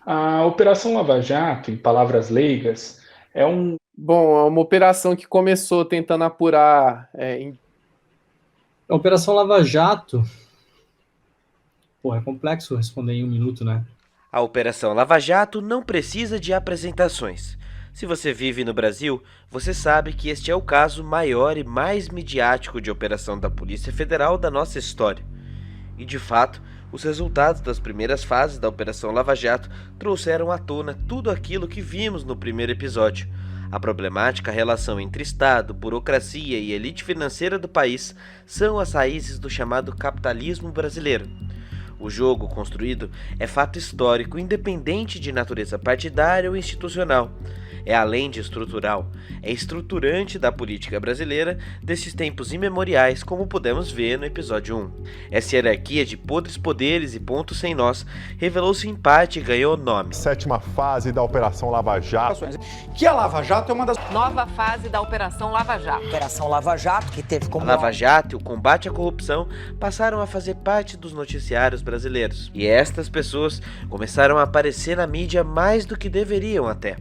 A Operação Lava Jato, em palavras leigas, é um Bom, é uma operação que começou tentando apurar A Operação Lava Jato, pô, é complexo responder em um minuto, né? A Operação Lava Jato não precisa de apresentações. Se você vive no Brasil, você sabe que este é o caso maior e mais midiático de operação da Polícia Federal da nossa história. E de fato, os resultados das primeiras fases da Operação Lava Jato trouxeram à tona tudo aquilo que vimos no primeiro episódio. A problemática relação entre Estado, burocracia e elite financeira do país são as raízes do chamado capitalismo brasileiro. O jogo construído é fato histórico, independente de natureza partidária ou institucional. É além de estrutural, é estruturante da política brasileira desses tempos imemoriais, como podemos ver no episódio 1. Essa hierarquia de podres poderes e pontos sem nós revelou-se em parte e ganhou nome. Sétima fase da Operação Lava Jato. Que a Lava Jato é uma das... Nova fase da Operação Lava Jato. Operação Lava Jato, que teve como... A Lava Jato e o combate à corrupção passaram a fazer parte dos noticiários brasileiros. E estas pessoas começaram a aparecer na mídia mais do que deveriam até.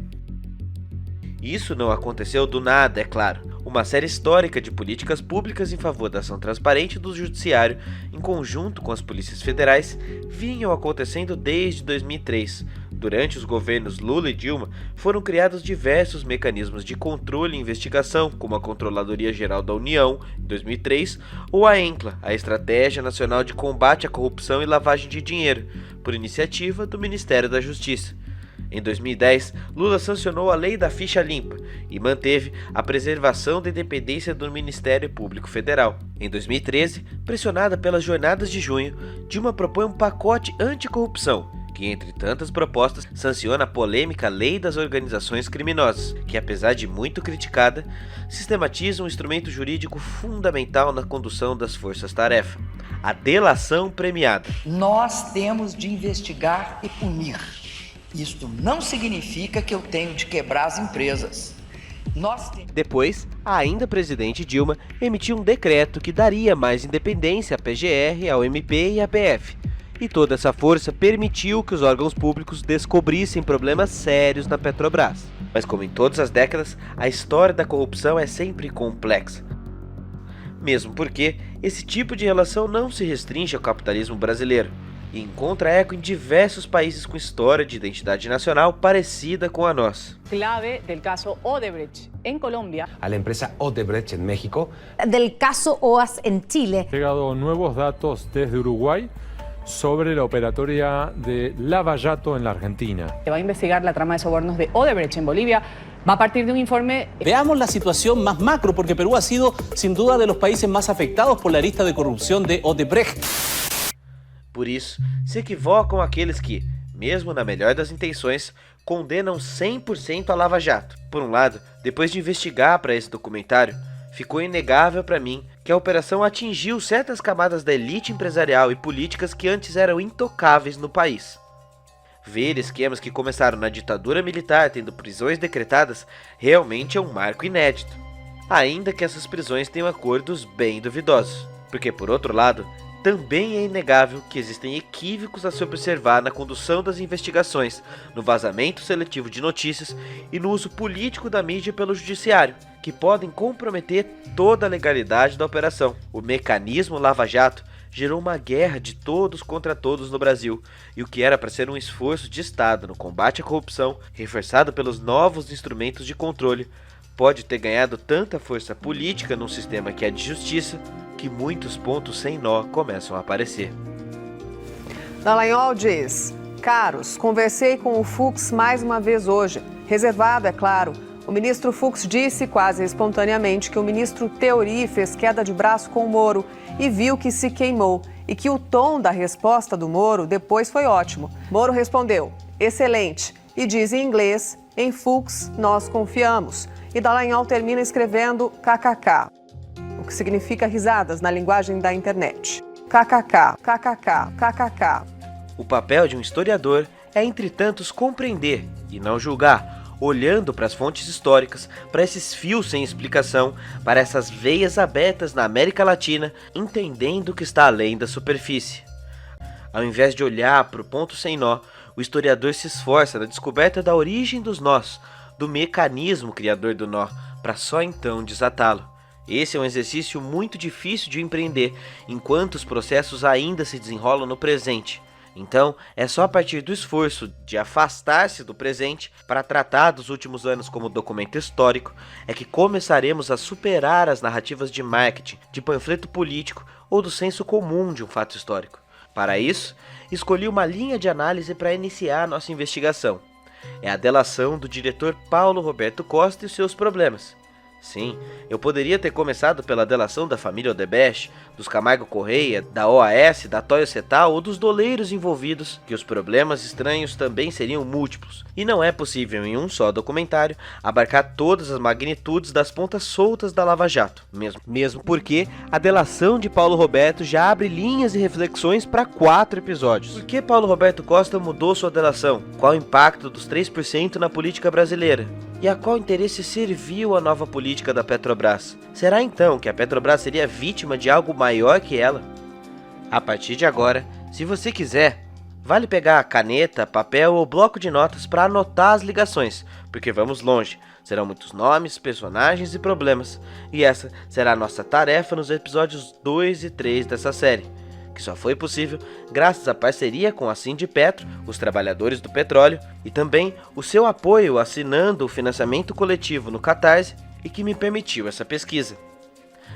Isso não aconteceu do nada, é claro. Uma série histórica de políticas públicas em favor da ação transparente do judiciário, em conjunto com as polícias federais, vinham acontecendo desde 2003. Durante os governos Lula e Dilma, foram criados diversos mecanismos de controle e investigação, como a Controladoria Geral da União, em 2003, ou a ENCLA, a Estratégia Nacional de Combate à Corrupção e Lavagem de Dinheiro, por iniciativa do Ministério da Justiça. Em 2010, Lula sancionou a Lei da Ficha Limpa e manteve a preservação da independência do Ministério Público Federal. Em 2013, pressionada pelas jornadas de junho, Dilma propõe um pacote anticorrupção, que, entre tantas propostas, sanciona a polêmica Lei das Organizações Criminosas, que, apesar de muito criticada, sistematiza um instrumento jurídico fundamental na condução das forças-tarefa: a delação premiada. Nós temos de investigar e punir. Isto não significa que eu tenho de quebrar as empresas. Depois, a ainda presidente Dilma emitiu um decreto que daria mais independência à PGR, ao MP e à PF. E toda essa força permitiu que os órgãos públicos descobrissem problemas sérios na Petrobras. Mas como em todas as décadas, a história da corrupção é sempre complexa. Mesmo porque esse tipo de relação não se restringe ao capitalismo brasileiro e encontra eco em diversos países com história de identidade nacional parecida com a nossa. Clave del caso Odebrecht en Colombia. A la empresa Odebrecht en México. Del caso OAS en Chile. Llegado nuevos datos desde Uruguay sobre la operatoria de Lava Jato en la Argentina. Se va a investigar la trama de sobornos de Odebrecht en Bolivia. Va a partir de un informe... Veamos la situación más macro, porque Perú ha sido sin duda de los países más afectados por la lista de corrupción de Odebrecht. Por isso, se equivocam aqueles que, mesmo na melhor das intenções, condenam 100% a Lava Jato. Por um lado, depois de investigar para esse documentário, ficou inegável para mim que a operação atingiu certas camadas da elite empresarial e políticas que antes eram intocáveis no país. Ver esquemas que começaram na ditadura militar tendo prisões decretadas realmente é um marco inédito, ainda que essas prisões tenham acordos bem duvidosos, porque por outro lado, também é inegável que existem equívocos a se observar na condução das investigações, no vazamento seletivo de notícias e no uso político da mídia pelo judiciário, que podem comprometer toda a legalidade da operação. O mecanismo Lava Jato gerou uma guerra de todos contra todos no Brasil, e o que era para ser um esforço de Estado no combate à corrupção, reforçado pelos novos instrumentos de controle, pode ter ganhado tanta força política num sistema que é de justiça, que muitos pontos sem nó começam a aparecer. Dallagnol diz: caros, conversei com o Fux mais uma vez hoje. Reservado, é claro. O ministro Fux disse quase espontaneamente que o ministro Theory fez queda de braço com o Moro e viu que se queimou e que o tom da resposta do Moro depois foi ótimo. Moro respondeu: excelente, e diz em inglês: em Fux nós confiamos. E Dallagnol termina escrevendo kkk, o que significa risadas na linguagem da internet. Kkk, kkk, kkk. O papel de um historiador é, entre tantos, compreender e não julgar, olhando para as fontes históricas, para esses fios sem explicação, para essas veias abertas na América Latina, entendendo o que está além da superfície. Ao invés de olhar para o ponto sem nó, o historiador se esforça na descoberta da origem dos nós, do mecanismo criador do nó, para só então desatá-lo. Esse é um exercício muito difícil de empreender, enquanto os processos ainda se desenrolam no presente. Então, é só a partir do esforço de afastar-se do presente para tratar dos últimos anos como documento histórico, é que começaremos a superar as narrativas de marketing, de panfleto político ou do senso comum de um fato histórico. Para isso, escolhi uma linha de análise para iniciar nossa investigação. É a delação do diretor Paulo Roberto Costa e os seus problemas. Sim, eu poderia ter começado pela delação da família Odebrecht, dos Camargo Correia, da OAS, da Toyo Setal ou dos doleiros envolvidos, que os problemas estranhos também seriam múltiplos. E não é possível em um só documentário abarcar todas as magnitudes das pontas soltas da Lava Jato. Mesmo porque a delação de Paulo Roberto já abre linhas e reflexões para 4 episódios. Por que Paulo Roberto Costa mudou sua delação? Qual o impacto dos 3% na política brasileira? E a qual interesse serviu a nova política da Petrobras? Será então que a Petrobras seria vítima de algo maior que ela? A partir de agora, se você quiser, vale pegar a caneta, papel ou bloco de notas para anotar as ligações, porque vamos longe. Serão muitos nomes, personagens e problemas, e essa será a nossa tarefa nos episódios 2 e 3 dessa série, que só foi possível graças à parceria com a Sindipetro, os trabalhadores do petróleo, e também o seu apoio assinando o financiamento coletivo no Catarse e que me permitiu essa pesquisa.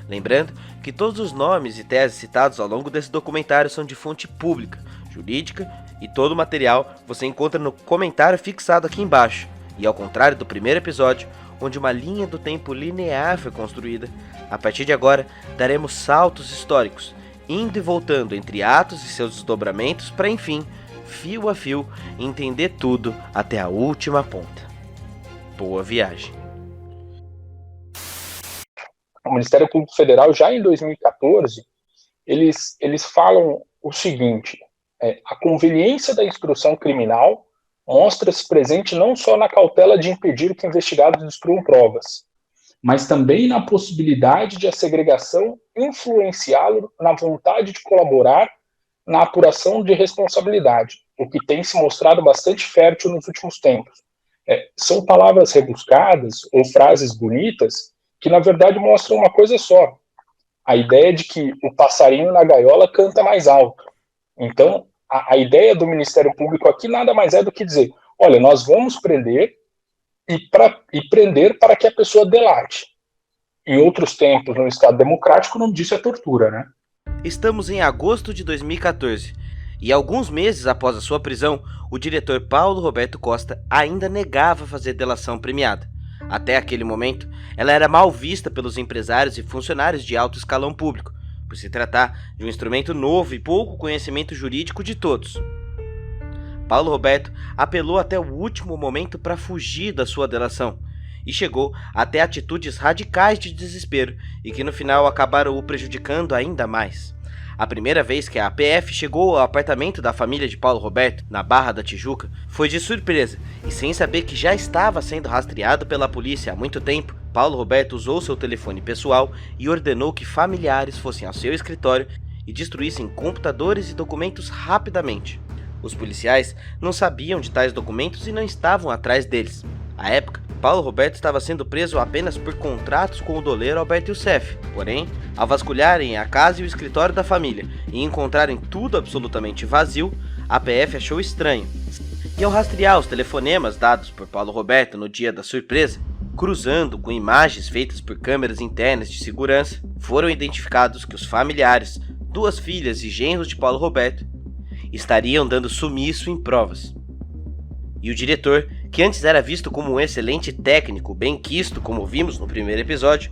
Lembrando que todos os nomes e teses citados ao longo desse documentário são de fonte pública, jurídica, e todo o material você encontra no comentário fixado aqui embaixo. E ao contrário do primeiro episódio, onde uma linha do tempo linear foi construída, a partir de agora daremos saltos históricos, indo e voltando entre atos e seus desdobramentos para, enfim, fio a fio, entender tudo até a última ponta. Boa viagem! O Ministério Público Federal, já em 2014, eles falam o seguinte: a conveniência da instrução criminal mostra-se presente não só na cautela de impedir que investigados destruam provas, mas também na possibilidade de a segregação influenciá-lo na vontade de colaborar na apuração de responsabilidade, o que tem se mostrado bastante fértil nos últimos tempos. São palavras rebuscadas ou frases bonitas que, na verdade, mostram uma coisa só: a ideia de que o passarinho na gaiola canta mais alto. Então, a ideia do Ministério Público aqui nada mais é do que dizer: olha, nós vamos prender e prender para que a pessoa delate. Em outros tempos, no Estado Democrático, o nome disso é tortura, né? Estamos em agosto de 2014, e alguns meses após a sua prisão, o diretor Paulo Roberto Costa ainda negava fazer delação premiada. Até aquele momento, ela era mal vista pelos empresários e funcionários de alto escalão público, por se tratar de um instrumento novo e pouco conhecimento jurídico de todos. Paulo Roberto apelou até o último momento para fugir da sua delação e chegou até atitudes radicais de desespero e que no final acabaram o prejudicando ainda mais. A primeira vez que a PF chegou ao apartamento da família de Paulo Roberto, na Barra da Tijuca, foi de surpresa e sem saber que já estava sendo rastreado pela polícia há muito tempo. Paulo Roberto usou seu telefone pessoal e ordenou que familiares fossem ao seu escritório e destruíssem computadores e documentos rapidamente. Os policiais não sabiam de tais documentos e não estavam atrás deles. À época, Paulo Roberto estava sendo preso apenas por contratos com o doleiro Alberto Youssef. Porém, ao vasculharem a casa e o escritório da família e encontrarem tudo absolutamente vazio, a PF achou estranho. E ao rastrear os telefonemas dados por Paulo Roberto no dia da surpresa, cruzando com imagens feitas por câmeras internas de segurança, foram identificados que os familiares, 2 filhas e genros de Paulo Roberto, estariam dando sumiço em provas. E o diretor, que antes era visto como um excelente técnico, benquisto, como vimos no primeiro episódio,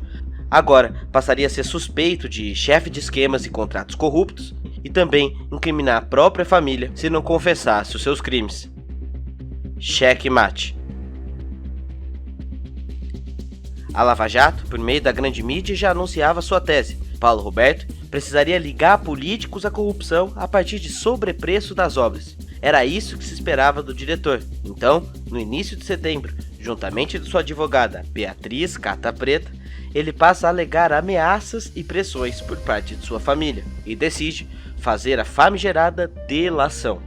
agora passaria a ser suspeito de chefe de esquemas e contratos corruptos e também incriminar a própria família se não confessasse os seus crimes. Cheque mate. A Lava Jato, por meio da grande mídia, já anunciava sua tese. Paulo Roberto precisaria ligar políticos à corrupção a partir de sobrepreço das obras. Era isso que se esperava do diretor. Então, no início de setembro, juntamente de sua advogada Beatriz Cata Preta, ele passa a alegar ameaças e pressões por parte de sua família e decide fazer a famigerada delação.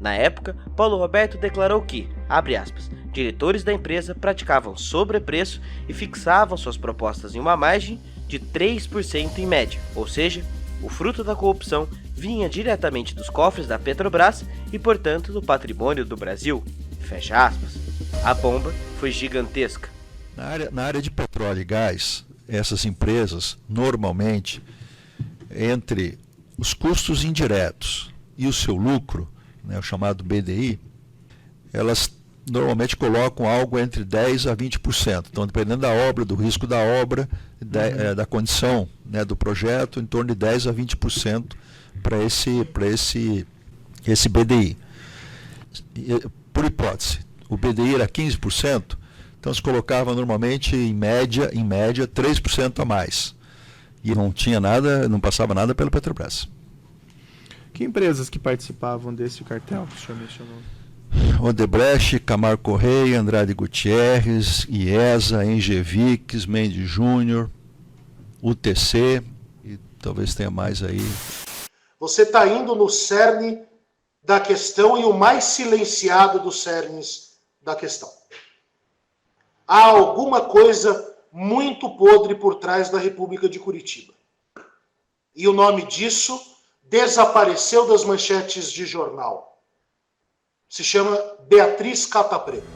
Na época, Paulo Roberto declarou que, abre aspas, diretores da empresa praticavam sobrepreço e fixavam suas propostas em uma margem de 3% em média, ou seja, o fruto da corrupção vinha diretamente dos cofres da Petrobras e, portanto, do patrimônio do Brasil. Fecha aspas. A bomba foi gigantesca. Na área de petróleo e gás, essas empresas, normalmente, entre os custos indiretos e o seu lucro, né, o chamado BDI, elas normalmente colocam algo entre 10% a 20%. Então, dependendo da obra, do risco da obra, da condição, né, do projeto, em torno de 10% a 20% para esse BDI. Por hipótese, o BDI era 15%, então se colocava normalmente em média 3% a mais. E não tinha nada, não passava nada pela Petrobras. Que empresas que participavam desse cartel que o senhor mencionou? Odebrecht, Camargo Correia, Andrade Gutierrez, IESA, Engevix, Mendes Júnior, UTC e talvez tenha mais aí. Você está indo no cerne da questão e o mais silenciado dos cernes da questão. Há alguma coisa muito podre por trás da República de Curitiba. E o nome disso desapareceu das manchetes de jornal. Se chama Beatriz Cata Preta.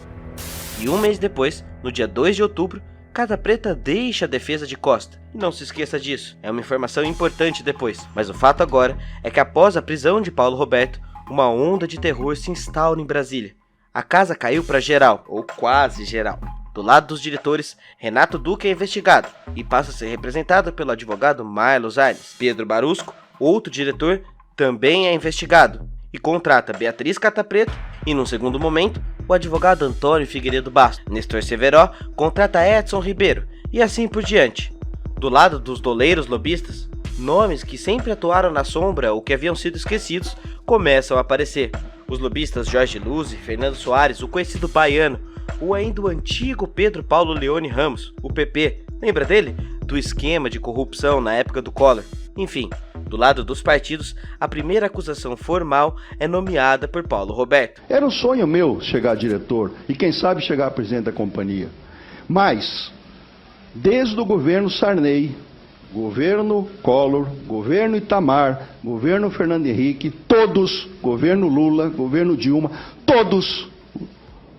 E um mês depois, no dia 2 de outubro, Cata Preta deixa a defesa de Costa. E não se esqueça disso, é uma informação importante depois. Mas o fato agora é que após a prisão de Paulo Roberto, uma onda de terror se instaura em Brasília. A casa caiu para geral, ou quase geral. Do lado dos diretores, Renato Duque é investigado e passa a ser representado pelo advogado Marlos Arnes. Pedro Barusco, outro diretor, também é investigado e contrata Beatriz Cata Preta e, num segundo momento, o advogado Antônio Figueiredo Bastos. Nestor Severo contrata Edson Ribeiro e assim por diante. Do lado dos doleiros lobistas, nomes que sempre atuaram na sombra ou que haviam sido esquecidos começam a aparecer. Os lobistas Jorge Luz e Fernando Soares, o conhecido baiano, ou ainda o antigo Pedro Paulo Leone Ramos, o PP, lembra dele? Do esquema de corrupção na época do Collor. Enfim, do lado dos partidos, a primeira acusação formal é nomeada por Paulo Roberto. Era um sonho meu chegar a diretor e quem sabe chegar a presidente da companhia. Mas, desde o governo Sarney, governo Collor, governo Itamar, governo Fernando Henrique, todos, governo Lula, governo Dilma, todos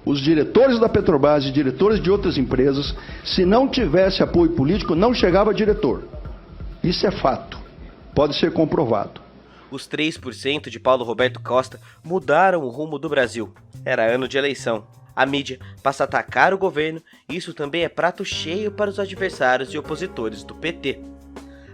os diretores da Petrobras e diretores de outras empresas, se não tivesse apoio político, não chegava a diretor. Isso é fato. Pode ser comprovado. Os 3% de Paulo Roberto Costa mudaram o rumo do Brasil. Era ano de eleição. A mídia passa a atacar o governo e isso também é prato cheio para os adversários e opositores do PT.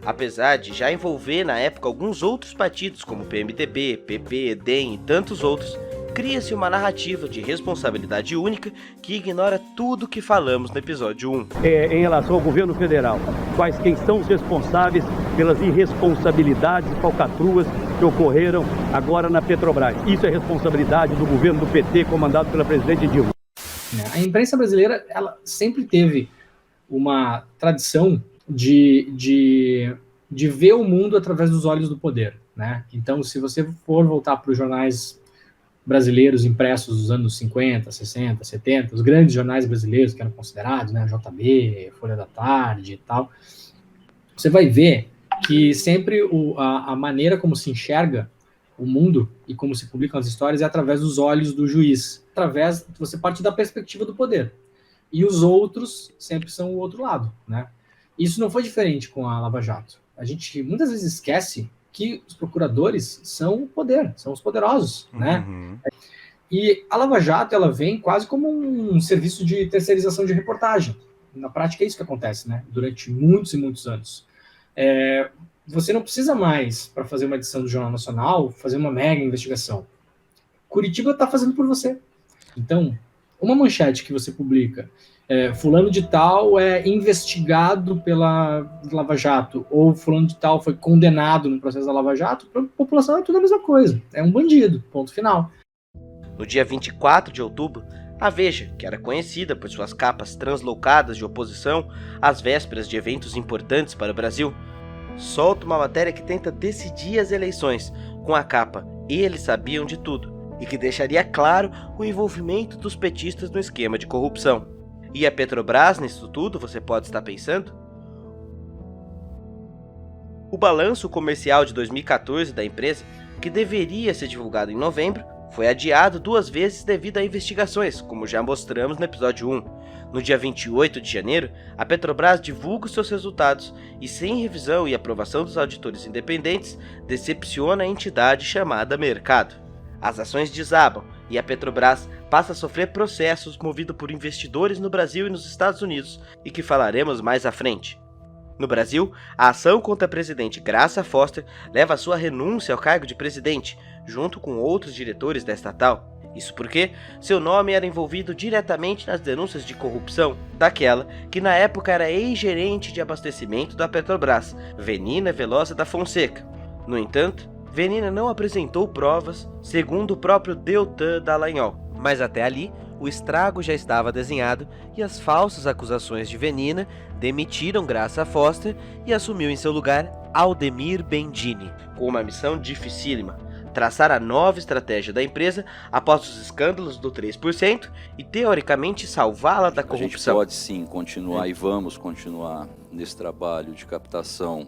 Apesar de já envolver na época alguns outros partidos como PMDB, PP, DEM e tantos outros, cria-se uma narrativa de responsabilidade única que ignora tudo o que falamos no episódio 1. Em relação ao governo federal, quem são os responsáveis pelas irresponsabilidades e falcatruas que ocorreram agora na Petrobras? Isso é responsabilidade do governo do PT comandado pela presidente Dilma. A imprensa brasileira ela sempre teve uma tradição de ver o mundo através dos olhos do poder, né? Então, se você for voltar para os jornais brasileiros impressos dos anos 50, 60, 70, os grandes jornais brasileiros que eram considerados, né, JB, Folha da Tarde e tal, você vai ver que sempre a maneira como se enxerga o mundo e como se publicam as histórias é através dos olhos do juiz. Você parte da perspectiva do poder. E os outros sempre são o outro lado, né? Isso não foi diferente com a Lava Jato. A gente muitas vezes esquece que os procuradores são o poder, são os poderosos, né? E a Lava Jato, ela vem quase como um serviço de terceirização de reportagem. Na prática é isso que acontece, né? Durante muitos e muitos anos. Você não precisa mais, para fazer uma edição do Jornal Nacional, fazer uma mega investigação. Curitiba está fazendo por você. Então, uma manchete que você publica, fulano de tal é investigado pela Lava Jato, ou fulano de tal foi condenado no processo da Lava Jato, para a população é tudo a mesma coisa. É um bandido, ponto final. No dia 24 de outubro, a Veja, que era conhecida por suas capas translocadas de oposição às vésperas de eventos importantes para o Brasil, solta uma matéria que tenta decidir as eleições, com a capa "Eles sabiam de tudo", e que deixaria claro o envolvimento dos petistas no esquema de corrupção. E a Petrobras nisso tudo, você pode estar pensando? O balanço comercial de 2014 da empresa, que deveria ser divulgado em novembro, foi adiado 2 vezes devido a investigações, como já mostramos no episódio 1. No dia 28 de janeiro, a Petrobras divulga os seus resultados e, sem revisão e aprovação dos auditores independentes, decepciona a entidade chamada mercado. As ações desabam e a Petrobras passa a sofrer processos movidos por investidores no Brasil e nos Estados Unidos, e que falaremos mais à frente. No Brasil, a ação contra a presidente Graça Foster leva a sua renúncia ao cargo de presidente, junto com outros diretores da estatal. Isso porque seu nome era envolvido diretamente nas denúncias de corrupção daquela que na época era ex-gerente de abastecimento da Petrobras, Venina Velosa da Fonseca. No entanto, Venina não apresentou provas, segundo o próprio Deltan Dallagnol. Mas até ali, o estrago já estava desenhado e as falsas acusações de Venina demitiram Graça Foster e assumiu em seu lugar Aldemir Bendini, com uma missão dificílima: traçar a nova estratégia da empresa após os escândalos do 3% e, teoricamente, salvá-la da corrupção. A gente pode sim continuar e vamos continuar nesse trabalho de captação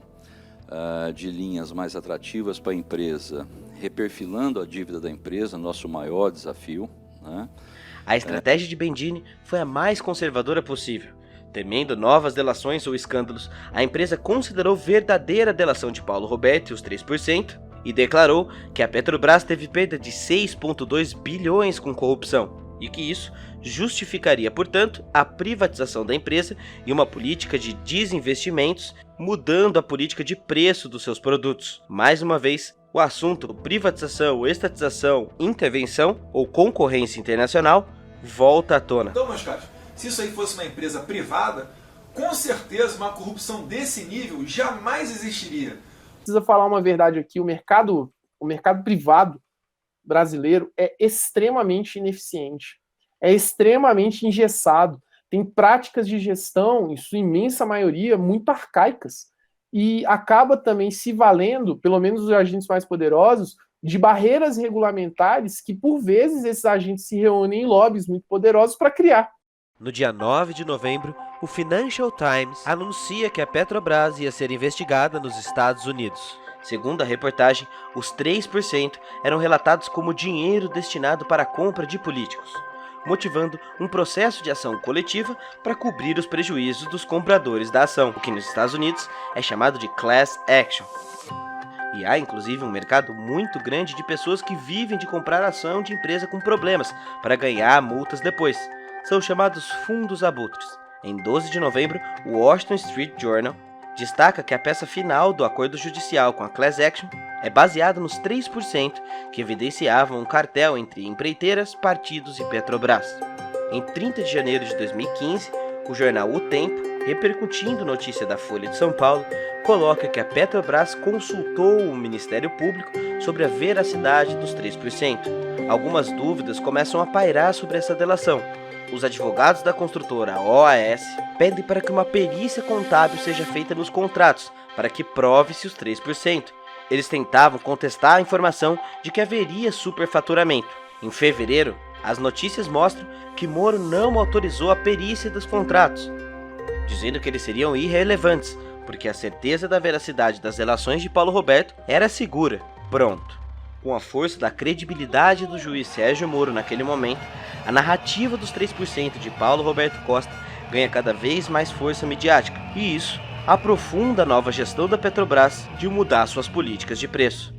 de linhas mais atrativas para a empresa, reperfilando a dívida da empresa, nosso maior desafio, né? A estratégia de Bendini foi a mais conservadora possível. Temendo novas delações ou escândalos, a empresa considerou verdadeira a delação de Paulo Roberto e os 3%, e declarou que a Petrobras teve perda de 6,2 bilhões com corrupção, e que isso justificaria, portanto, a privatização da empresa e uma política de desinvestimentos, mudando a política de preço dos seus produtos. Mais uma vez, o assunto privatização, estatização, intervenção ou concorrência internacional volta à tona. Então, meus caros, se isso aí fosse uma empresa privada, com certeza uma corrupção desse nível jamais existiria. Precisa falar uma verdade aqui: o mercado privado brasileiro é extremamente ineficiente, é extremamente engessado, tem práticas de gestão, em sua imensa maioria, muito arcaicas, e acaba também se valendo, pelo menos os agentes mais poderosos, de barreiras regulamentares que, por vezes, esses agentes se reúnem em lobbies muito poderosos para criar. No dia 9 de novembro, o Financial Times anuncia que a Petrobras ia ser investigada nos Estados Unidos. Segundo a reportagem, os 3% eram relatados como dinheiro destinado para a compra de políticos, motivando um processo de ação coletiva para cobrir os prejuízos dos compradores da ação, o que nos Estados Unidos é chamado de Class Action. E há inclusive um mercado muito grande de pessoas que vivem de comprar ação de empresa com problemas para ganhar multas depois. São chamados fundos abutres. Em 12 de novembro, o Washington Street Journal destaca que a peça final do acordo judicial com a Class Action é baseada nos 3% que evidenciavam um cartel entre empreiteiras, partidos e Petrobras. Em 30 de janeiro de 2015, o jornal O Tempo, repercutindo notícia da Folha de São Paulo, coloca que a Petrobras consultou o Ministério Público sobre a veracidade dos 3%. Algumas dúvidas começam a pairar sobre essa delação. Os advogados da construtora OAS pedem para que uma perícia contábil seja feita nos contratos, para que prove-se os 3%. Eles tentavam contestar a informação de que haveria superfaturamento. Em fevereiro, as notícias mostram que Moro não autorizou a perícia dos contratos, dizendo que eles seriam irrelevantes, porque a certeza da veracidade das relações de Paulo Roberto era segura. Pronto. Com a força da credibilidade do juiz Sérgio Moro naquele momento, a narrativa dos 3% de Paulo Roberto Costa ganha cada vez mais força midiática, e isso aprofunda a nova gestão da Petrobras de mudar suas políticas de preço.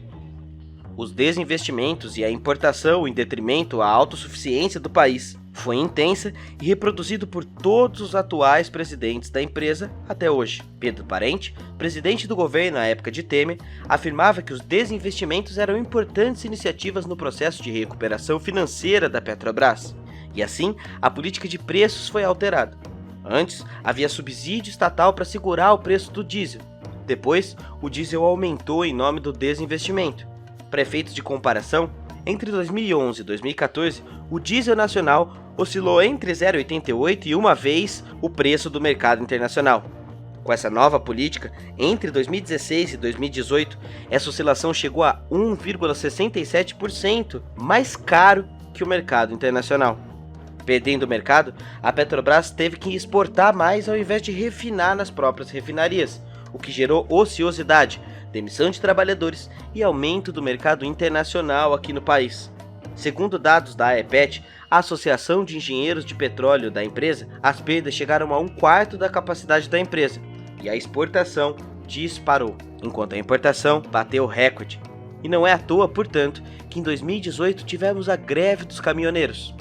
Os desinvestimentos e a importação em detrimento à autossuficiência do país foi intensa e reproduzido por todos os atuais presidentes da empresa até hoje. Pedro Parente, presidente do governo na época de Temer, afirmava que os desinvestimentos eram importantes iniciativas no processo de recuperação financeira da Petrobras. E assim, a política de preços foi alterada. Antes, havia subsídio estatal para segurar o preço do diesel. Depois, o diesel aumentou em nome do desinvestimento. Para efeitos de comparação, entre 2011 e 2014, o diesel nacional oscilou entre 0,88 e uma vez o preço do mercado internacional. Com essa nova política, entre 2016 e 2018, essa oscilação chegou a 1,67% mais caro que o mercado internacional. Perdendo o mercado, a Petrobras teve que exportar mais ao invés de refinar nas próprias refinarias, o que gerou ociosidade, demissão de trabalhadores e aumento do mercado internacional aqui no país. Segundo dados da AEPET, a Associação de Engenheiros de Petróleo da empresa, as perdas chegaram a 1/4 da capacidade da empresa e a exportação disparou, enquanto a importação bateu recorde. E não é à toa, portanto, que em 2018 tivemos a greve dos caminhoneiros.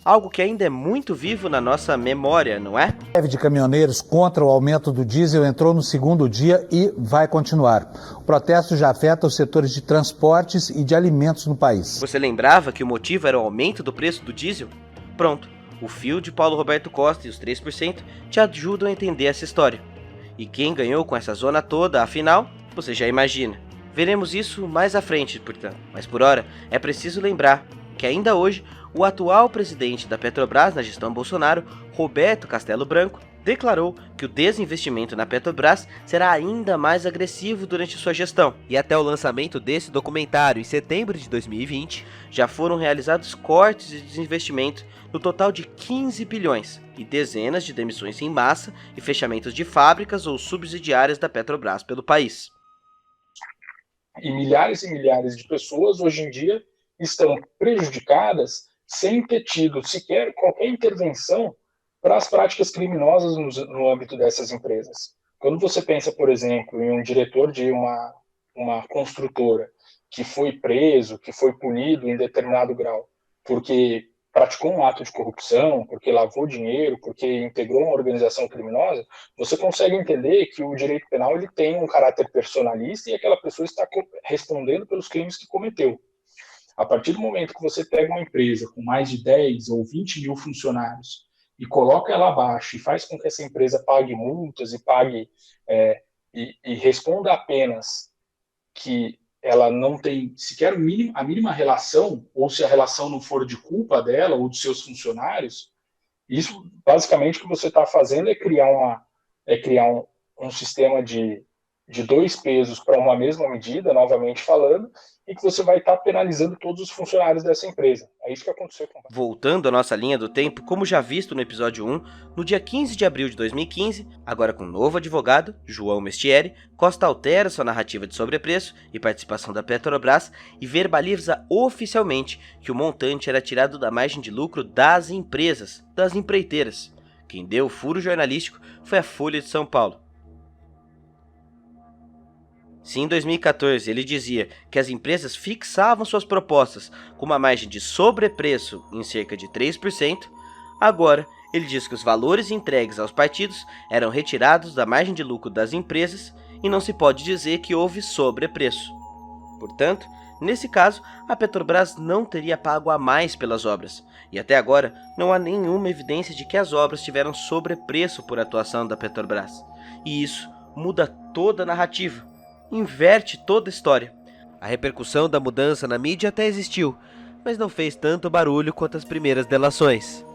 Algo que ainda é muito vivo na nossa memória, não é? A greve de caminhoneiros contra o aumento do diesel entrou no segundo dia e vai continuar. O protesto já afeta os setores de transportes e de alimentos no país. Você lembrava que o motivo era o aumento do preço do diesel? Pronto, o fio de Paulo Roberto Costa e os 3% te ajudam a entender essa história. E quem ganhou com essa zona toda, afinal, você já imagina. Veremos isso mais à frente, portanto. Mas por hora, é preciso lembrar que ainda hoje, o atual presidente da Petrobras na gestão Bolsonaro, Roberto Castelo Branco, declarou que o desinvestimento na Petrobras será ainda mais agressivo durante sua gestão. E até o lançamento desse documentário em setembro de 2020, já foram realizados cortes de desinvestimento no total de 15 bilhões e dezenas de demissões em massa e fechamentos de fábricas ou subsidiárias da Petrobras pelo país. E milhares de pessoas hoje em dia estão prejudicadas sem ter tido sequer qualquer intervenção para as práticas criminosas no âmbito dessas empresas. Quando você pensa, por exemplo, em um diretor de uma construtora que foi preso, que foi punido em determinado grau, porque praticou um ato de corrupção, porque lavou dinheiro, porque integrou uma organização criminosa, você consegue entender que o direito penal ele tem um caráter personalista e aquela pessoa está respondendo pelos crimes que cometeu. A partir do momento que você pega uma empresa com mais de 10 ou 20 mil funcionários e coloca ela abaixo e faz com que essa empresa pague multas e pague e responda apenas que ela não tem sequer a mínima relação, ou se a relação não for de culpa dela ou dos seus funcionários, isso basicamente o que você está fazendo é criar um sistema de dois pesos para uma mesma medida, novamente falando, e que você vai estar penalizando todos os funcionários dessa empresa. É isso que aconteceu com... Voltando à nossa linha do tempo, como já visto no episódio 1, no dia 15 de abril de 2015, agora com um novo advogado, João Mestieri, Costa altera sua narrativa de sobrepreço e participação da Petrobras e verbaliza oficialmente que o montante era tirado da margem de lucro das empresas, das empreiteiras. Quem deu o furo jornalístico foi a Folha de São Paulo. Se em 2014 ele dizia que as empresas fixavam suas propostas com uma margem de sobrepreço em cerca de 3%, agora ele diz que os valores entregues aos partidos eram retirados da margem de lucro das empresas e não se pode dizer que houve sobrepreço. Portanto, nesse caso, a Petrobras não teria pago a mais pelas obras, e até agora não há nenhuma evidência de que as obras tiveram sobrepreço por atuação da Petrobras. E isso muda toda a narrativa. Inverte toda a história. A repercussão da mudança na mídia até existiu, mas não fez tanto barulho quanto as primeiras delações.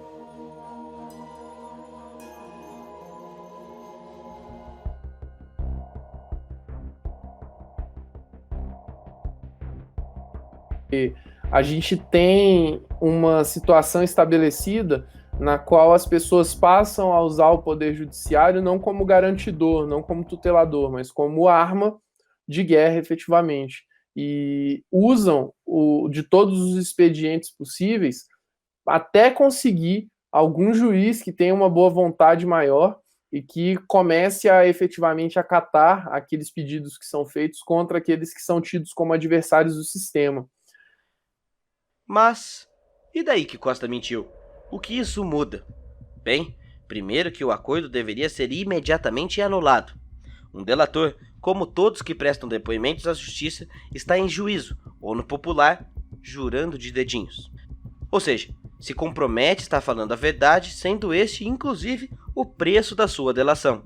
A gente tem uma situação estabelecida na qual as pessoas passam a usar o poder judiciário não como garantidor, não como tutelador, mas como arma de guerra, efetivamente, e usam de todos os expedientes possíveis até conseguir algum juiz que tenha uma boa vontade maior e que comece a efetivamente acatar aqueles pedidos que são feitos contra aqueles que são tidos como adversários do sistema. Mas, e daí que Costa mentiu? O que isso muda? Bem, primeiro que o acordo deveria ser imediatamente anulado. Um delator, como todos que prestam depoimentos à justiça, está em juízo, ou no popular, jurando de dedinhos. Ou seja, se compromete a estar falando a verdade, sendo este, inclusive, o preço da sua delação.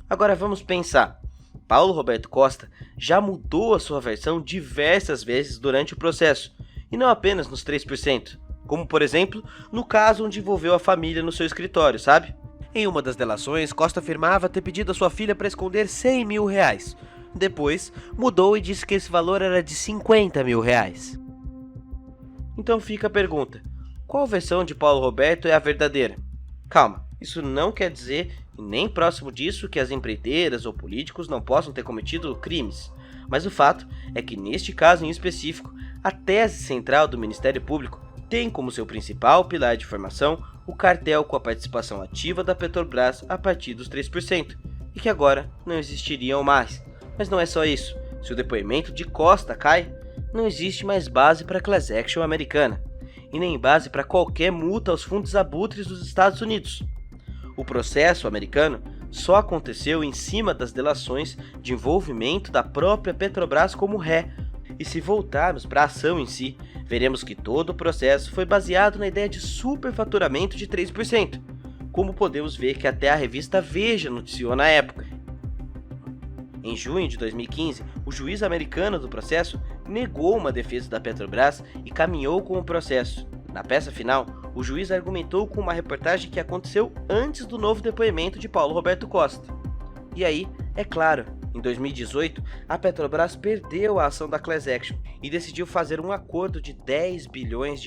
Agora vamos pensar. Paulo Roberto Costa já mudou a sua versão diversas vezes durante o processo, e não apenas nos 3%, como por exemplo, no caso onde envolveu a família no seu escritório, sabe? Em uma das delações, Costa afirmava ter pedido a sua filha para esconder R$100 mil. Depois, mudou e disse que esse valor era de R$50 mil. Então fica a pergunta, qual versão de Paulo Roberto é a verdadeira? Calma, isso não quer dizer, e nem próximo disso, que as empreiteiras ou políticos não possam ter cometido crimes. Mas o fato é que, neste caso em específico, a tese central do Ministério Público tem como seu principal pilar de formação o cartel com a participação ativa da Petrobras a partir dos 3%, e que agora não existiriam mais. Mas não é só isso. Se o depoimento de Costa cai, não existe mais base para a class action americana, e nem base para qualquer multa aos fundos abutres dos Estados Unidos. O processo americano só aconteceu em cima das delações de envolvimento da própria Petrobras como ré, e se voltarmos para a ação em si, veremos que todo o processo foi baseado na ideia de superfaturamento de 3%, como podemos ver que até a revista Veja noticiou na época. Em junho de 2015, o juiz americano do processo negou uma defesa da Petrobras e caminhou com o processo. Na peça final, o juiz argumentou com uma reportagem que aconteceu antes do novo depoimento de Paulo Roberto Costa. E aí, é claro, em 2018, a Petrobras perdeu a ação da class action e decidiu fazer um acordo de R$10 bilhões.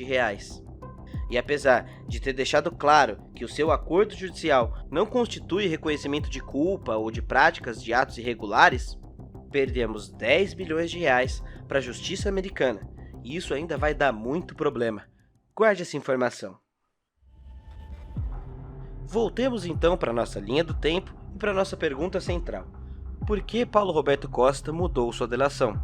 E apesar de ter deixado claro que o seu acordo judicial não constitui reconhecimento de culpa ou de práticas de atos irregulares, perdemos R$10 bilhões para a justiça americana, e isso ainda vai dar muito problema. Guarde essa informação. Voltemos então para nossa linha do tempo e para nossa pergunta central. Por que Paulo Roberto Costa mudou sua delação?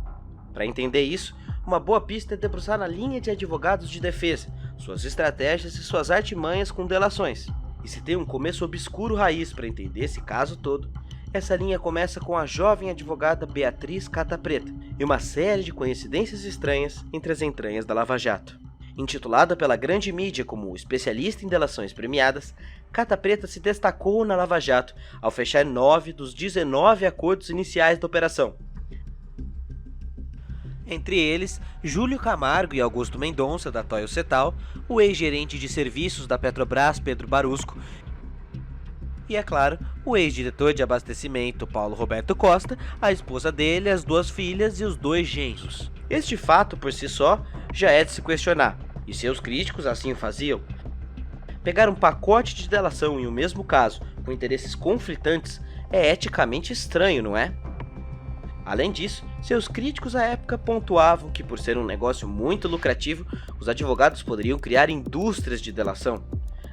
Para entender isso, uma boa pista é debruçar na linha de advogados de defesa, suas estratégias e suas artimanhas com delações. E se tem um começo obscuro raiz para entender esse caso todo, essa linha começa com a jovem advogada Beatriz Catapreta e uma série de coincidências estranhas entre as entranhas da Lava Jato. Intitulada pela grande mídia como especialista em delações premiadas, Catapreta se destacou na Lava Jato ao fechar 9 dos 19 acordos iniciais da operação. Entre eles, Júlio Camargo e Augusto Mendonça, da Toyo Setal, o ex-gerente de serviços da Petrobras, Pedro Barusco, e, é claro, o ex-diretor de abastecimento, Paulo Roberto Costa, a esposa dele, as 2 filhas e os 2 genros. Este fato, por si só, já é de se questionar, e seus críticos assim o faziam. Pegar um pacote de delação em um mesmo caso, com interesses conflitantes, é eticamente estranho, não é? Além disso, seus críticos à época pontuavam que, por ser um negócio muito lucrativo, os advogados poderiam criar indústrias de delação.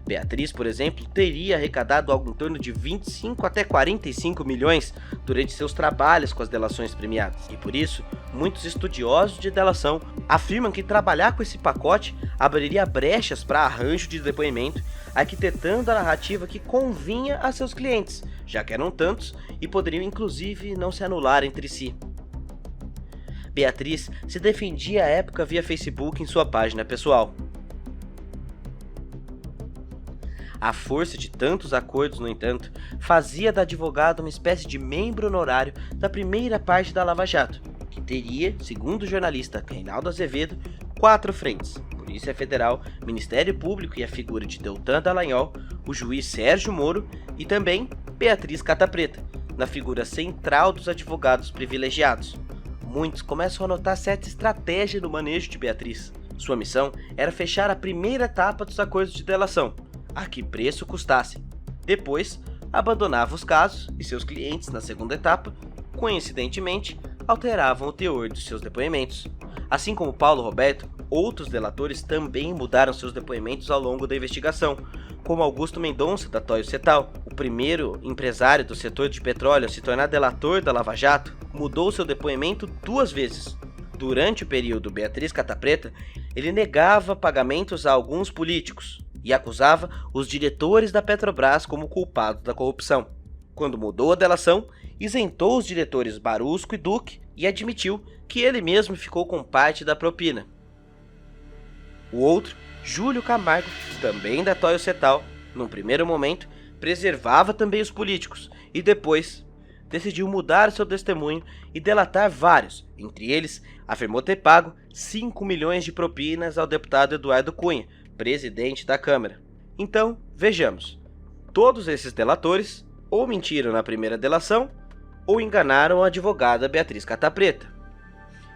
Beatriz, por exemplo, teria arrecadado algo em torno de 25 até 45 milhões durante seus trabalhos com as delações premiadas. E por isso, muitos estudiosos de delação afirmam que trabalhar com esse pacote abriria brechas para arranjo de depoimento, arquitetando a narrativa que convinha a seus clientes, já que eram tantos e poderiam inclusive não se anular entre si. Beatriz se defendia à época via Facebook em sua página pessoal. A força de tantos acordos, no entanto, fazia da advogada uma espécie de membro honorário da primeira parte da Lava Jato, que teria, segundo o jornalista Reinaldo Azevedo, 4 frentes: Polícia Federal, Ministério Público e a figura de Deltan Dallagnol, o juiz Sérgio Moro e também Beatriz Catapreta, na figura central dos advogados privilegiados. Muitos começam a notar certa estratégia no manejo de Beatriz. Sua missão era fechar a primeira etapa dos acordos de delação, a que preço custasse. Depois, abandonava os casos e seus clientes na segunda etapa, coincidentemente, alteravam o teor dos seus depoimentos. Assim como Paulo Roberto, outros delatores também mudaram seus depoimentos ao longo da investigação, como Augusto Mendonça, da Toyo Setal, o primeiro empresário do setor de petróleo a se tornar delator da Lava Jato, mudou seu depoimento 2 vezes. Durante o período Beatriz Catapreta, ele negava pagamentos a alguns políticos e acusava os diretores da Petrobras como culpados da corrupção. Quando mudou a delação, isentou os diretores Barusco e Duque e admitiu que ele mesmo ficou com parte da propina. O outro, Júlio Camargo, também da Toyo Setal, num primeiro momento, preservava também os políticos e depois decidiu mudar seu testemunho e delatar vários. Entre eles, afirmou ter pago 5 milhões de propinas ao deputado Eduardo Cunha, presidente da Câmara. Então, vejamos. Todos esses delatores ou mentiram na primeira delação ou enganaram a advogada Beatriz Catapreta.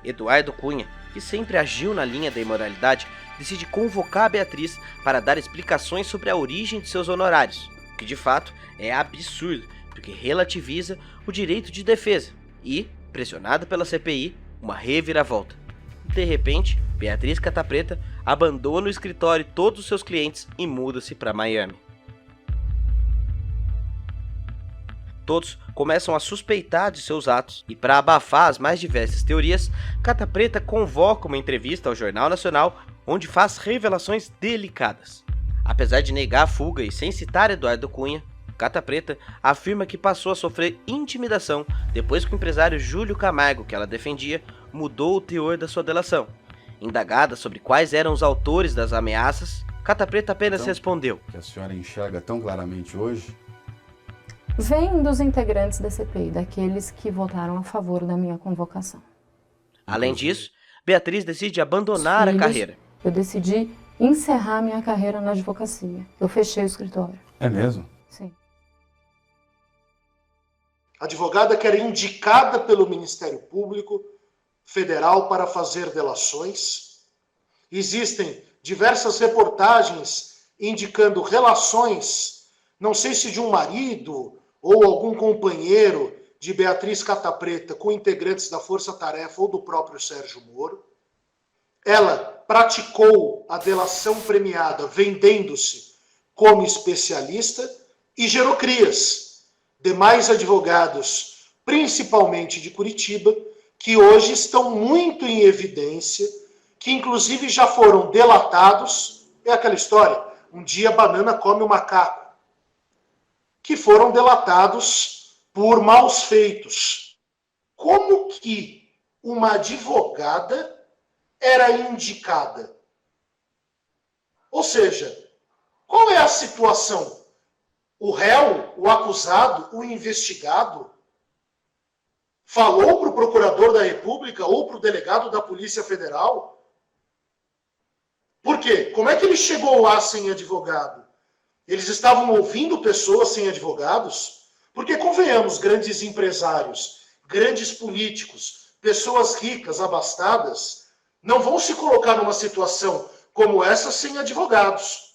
Eduardo Cunha, que sempre agiu na linha da imoralidade, decide convocar a Beatriz para dar explicações sobre a origem de seus honorários, o que de fato é absurdo, porque relativiza o direito de defesa e, pressionada pela CPI, uma reviravolta. De repente, Beatriz Catapreta abandona o escritório e todos os seus clientes e muda-se para Miami. Todos começam a suspeitar de seus atos e, para abafar as mais diversas teorias, Catapreta convoca uma entrevista ao Jornal Nacional onde faz revelações delicadas. Apesar de negar a fuga e sem citar Eduardo Cunha, Catapreta afirma que passou a sofrer intimidação depois que o empresário Júlio Camargo, que ela defendia, mudou o teor da sua delação. Indagada sobre quais eram os autores das ameaças, Catapreta apenas respondeu: que a senhora enxerga tão claramente hoje? Vem dos integrantes da CPI, daqueles que votaram a favor da minha convocação. Além disso, Beatriz decide abandonar a carreira. Eu decidi encerrar minha carreira na advocacia. Eu fechei o escritório. É mesmo? Sim. A advogada que era indicada pelo Ministério Público Federal para fazer delações. Existem diversas reportagens indicando relações, não sei se de um marido ou algum companheiro de Beatriz Catapreta com integrantes da Força Tarefa ou do próprio Sérgio Moro. Ela praticou a delação premiada vendendo-se como especialista e gerou crias. Demais advogados, principalmente de Curitiba, que hoje estão muito em evidência, que inclusive já foram delatados. É aquela história, um dia a banana come o macaco. Que foram delatados por maus feitos. Como que uma advogada era indicada? Ou seja, qual é a situação? O réu, o acusado, o investigado falou para o procurador da República ou para o delegado da Polícia Federal? Por quê? Como é que ele chegou lá sem advogado? Eles estavam ouvindo pessoas sem advogados? Porque, convenhamos, grandes empresários, grandes políticos, pessoas ricas, abastadas, não vão se colocar numa situação como essa sem advogados.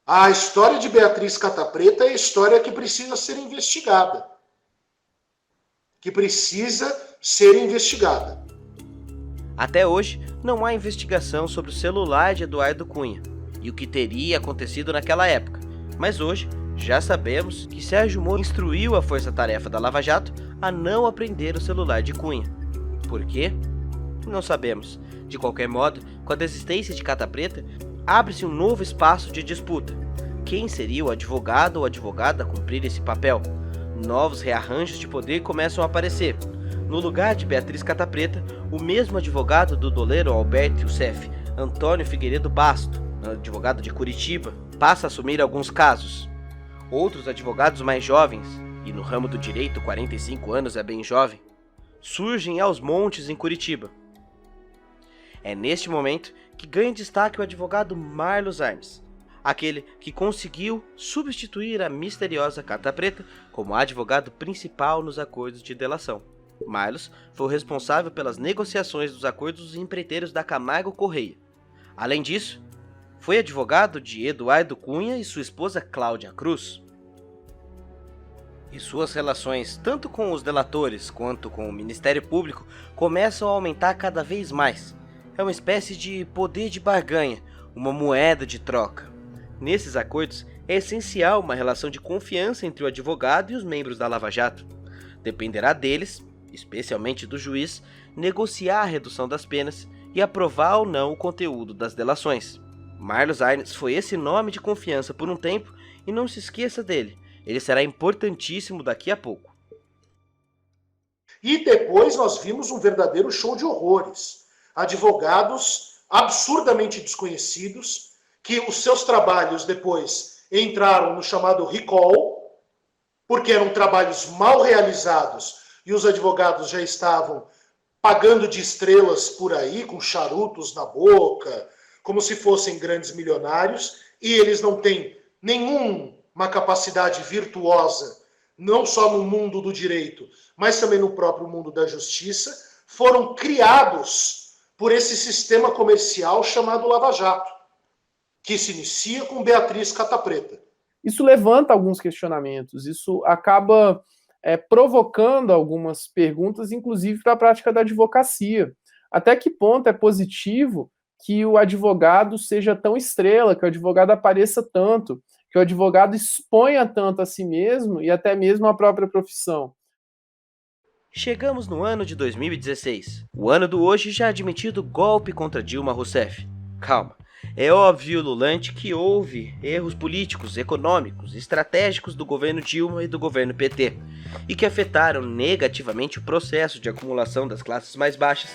A história de Beatriz Catapreta é a história que precisa ser investigada. Que precisa ser investigada. Até hoje, não há investigação sobre o celular de Eduardo Cunha e o que teria acontecido naquela época. Mas hoje, já sabemos que Sérgio Moro instruiu a força-tarefa da Lava Jato a não apreender o celular de Cunha. Por quê? Não sabemos. De qualquer modo, com a desistência de Catapreta, abre-se um novo espaço de disputa. Quem seria o advogado ou advogada a cumprir esse papel? Novos rearranjos de poder começam a aparecer. No lugar de Beatriz Catapreta, o mesmo advogado do doleiro Alberto Youssef, Antônio Figueiredo Basto, advogado de Curitiba, passa a assumir alguns casos. Outros advogados mais jovens, e no ramo do direito 45 anos é bem jovem, surgem aos montes em Curitiba. É neste momento que ganha destaque o advogado Marlos Arnes, aquele que conseguiu substituir a misteriosa Catapreta como advogado principal nos acordos de delação. Marlos foi o responsável pelas negociações dos acordos dos empreiteiros da Camargo Correia. Além disso, foi advogado de Eduardo Cunha e sua esposa Cláudia Cruz. E suas relações, tanto com os delatores quanto com o Ministério Público, começam a aumentar cada vez mais. É uma espécie de poder de barganha, uma moeda de troca. Nesses acordos, é essencial uma relação de confiança entre o advogado e os membros da Lava Jato. Dependerá deles, especialmente do juiz, negociar a redução das penas e aprovar ou não o conteúdo das delações. Marlos Arnes foi esse nome de confiança por um tempo e não se esqueça dele, ele será importantíssimo daqui a pouco. E depois nós vimos um verdadeiro show de horrores. Advogados absurdamente desconhecidos, que os seus trabalhos depois entraram no chamado recall, porque eram trabalhos mal realizados e os advogados já estavam pagando de estrelas por aí, com charutos na boca, como se fossem grandes milionários, e eles não têm nenhuma capacidade virtuosa, não só no mundo do direito, mas também no próprio mundo da justiça, foram criados por esse sistema comercial chamado Lava Jato, que se inicia com Beatriz Catapreta. Isso levanta alguns questionamentos, isso acaba provocando algumas perguntas, inclusive para a prática da advocacia. Até que ponto é positivo que o advogado seja tão estrela, que o advogado apareça tanto, que o advogado exponha tanto a si mesmo e até mesmo a própria profissão? Chegamos no ano de 2016, o ano do hoje já admitido golpe contra Dilma Rousseff. Calma, é óbvio e ululante que houve erros políticos, econômicos e estratégicos do governo Dilma e do governo PT, e que afetaram negativamente o processo de acumulação das classes mais baixas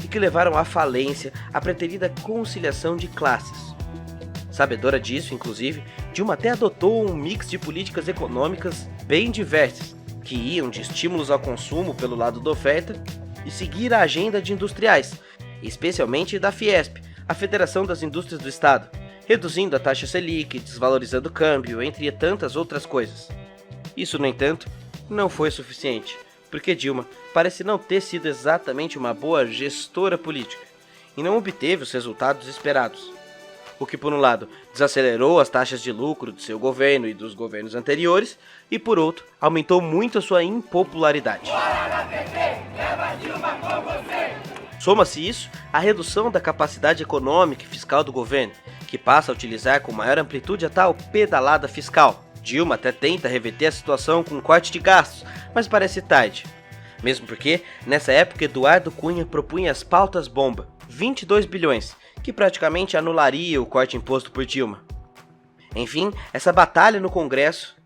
e que levaram à falência a preterida conciliação de classes. Sabedora disso, inclusive, Dilma até adotou um mix de políticas econômicas bem diversas, que iam de estímulos ao consumo pelo lado da oferta e seguir a agenda de industriais, especialmente da Fiesp, a Federação das Indústrias do Estado, reduzindo a taxa Selic, desvalorizando o câmbio, entre tantas outras coisas. Isso, no entanto, não foi suficiente, porque Dilma parece não ter sido exatamente uma boa gestora política e não obteve os resultados esperados. O que, por um lado, desacelerou as taxas de lucro do seu governo e dos governos anteriores, e, por outro, aumentou muito a sua impopularidade. Soma-se isso à redução da capacidade econômica e fiscal do governo, que passa a utilizar com maior amplitude a tal pedalada fiscal. Dilma até tenta reverter a situação com um corte de gastos, mas parece tarde. Mesmo porque, nessa época, Eduardo Cunha propunha as pautas bomba, 22 bilhões, que praticamente anularia o corte imposto por Dilma. Enfim, essa batalha no Congresso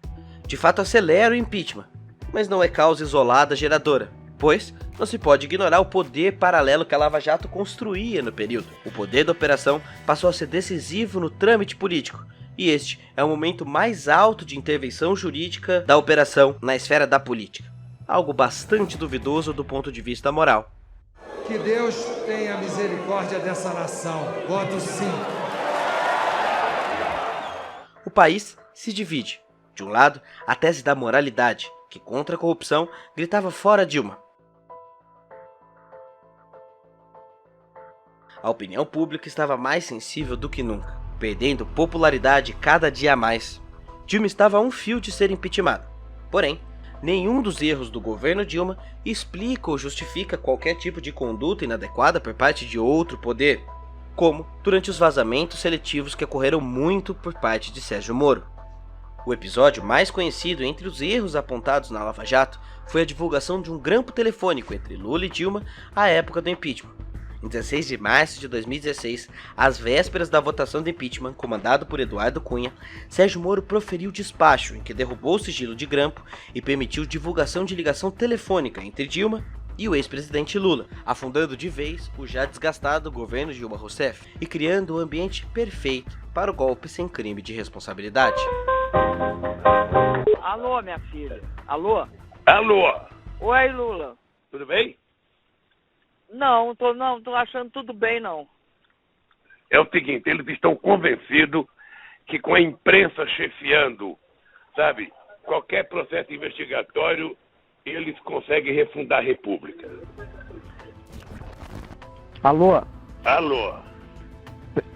de fato acelera o impeachment, mas não é causa isolada geradora, pois não se pode ignorar o poder paralelo que a Lava Jato construía no período. O poder da operação passou a ser decisivo no trâmite político, e este é o momento mais alto de intervenção jurídica da operação na esfera da política. Algo bastante duvidoso do ponto de vista moral. Que Deus tenha misericórdia dessa nação. Voto sim. O país se divide. De um lado, a tese da moralidade, que contra a corrupção gritava fora Dilma. A opinião pública estava mais sensível do que nunca, perdendo popularidade cada dia a mais. Dilma estava a um fio de ser impeachmentada. Porém, nenhum dos erros do governo Dilma explica ou justifica qualquer tipo de conduta inadequada por parte de outro poder, como durante os vazamentos seletivos que ocorreram muito por parte de Sérgio Moro. O episódio mais conhecido entre os erros apontados na Lava Jato foi a divulgação de um grampo telefônico entre Lula e Dilma à época do impeachment. Em 16 de março de 2016, às vésperas da votação do impeachment, comandado por Eduardo Cunha, Sérgio Moro proferiu despacho em que derrubou o sigilo de grampo e permitiu divulgação de ligação telefônica entre Dilma e o ex-presidente Lula, afundando de vez o já desgastado governo Dilma Rousseff e criando o ambiente perfeito para o golpe sem crime de responsabilidade. Alô, minha filha. Alô? Alô? Oi, Lula. Tudo bem? Não, tô achando tudo bem, não. É o seguinte, eles estão convencidos que com a imprensa chefiando, sabe, qualquer processo investigatório, eles conseguem refundar a República. Alô? Alô?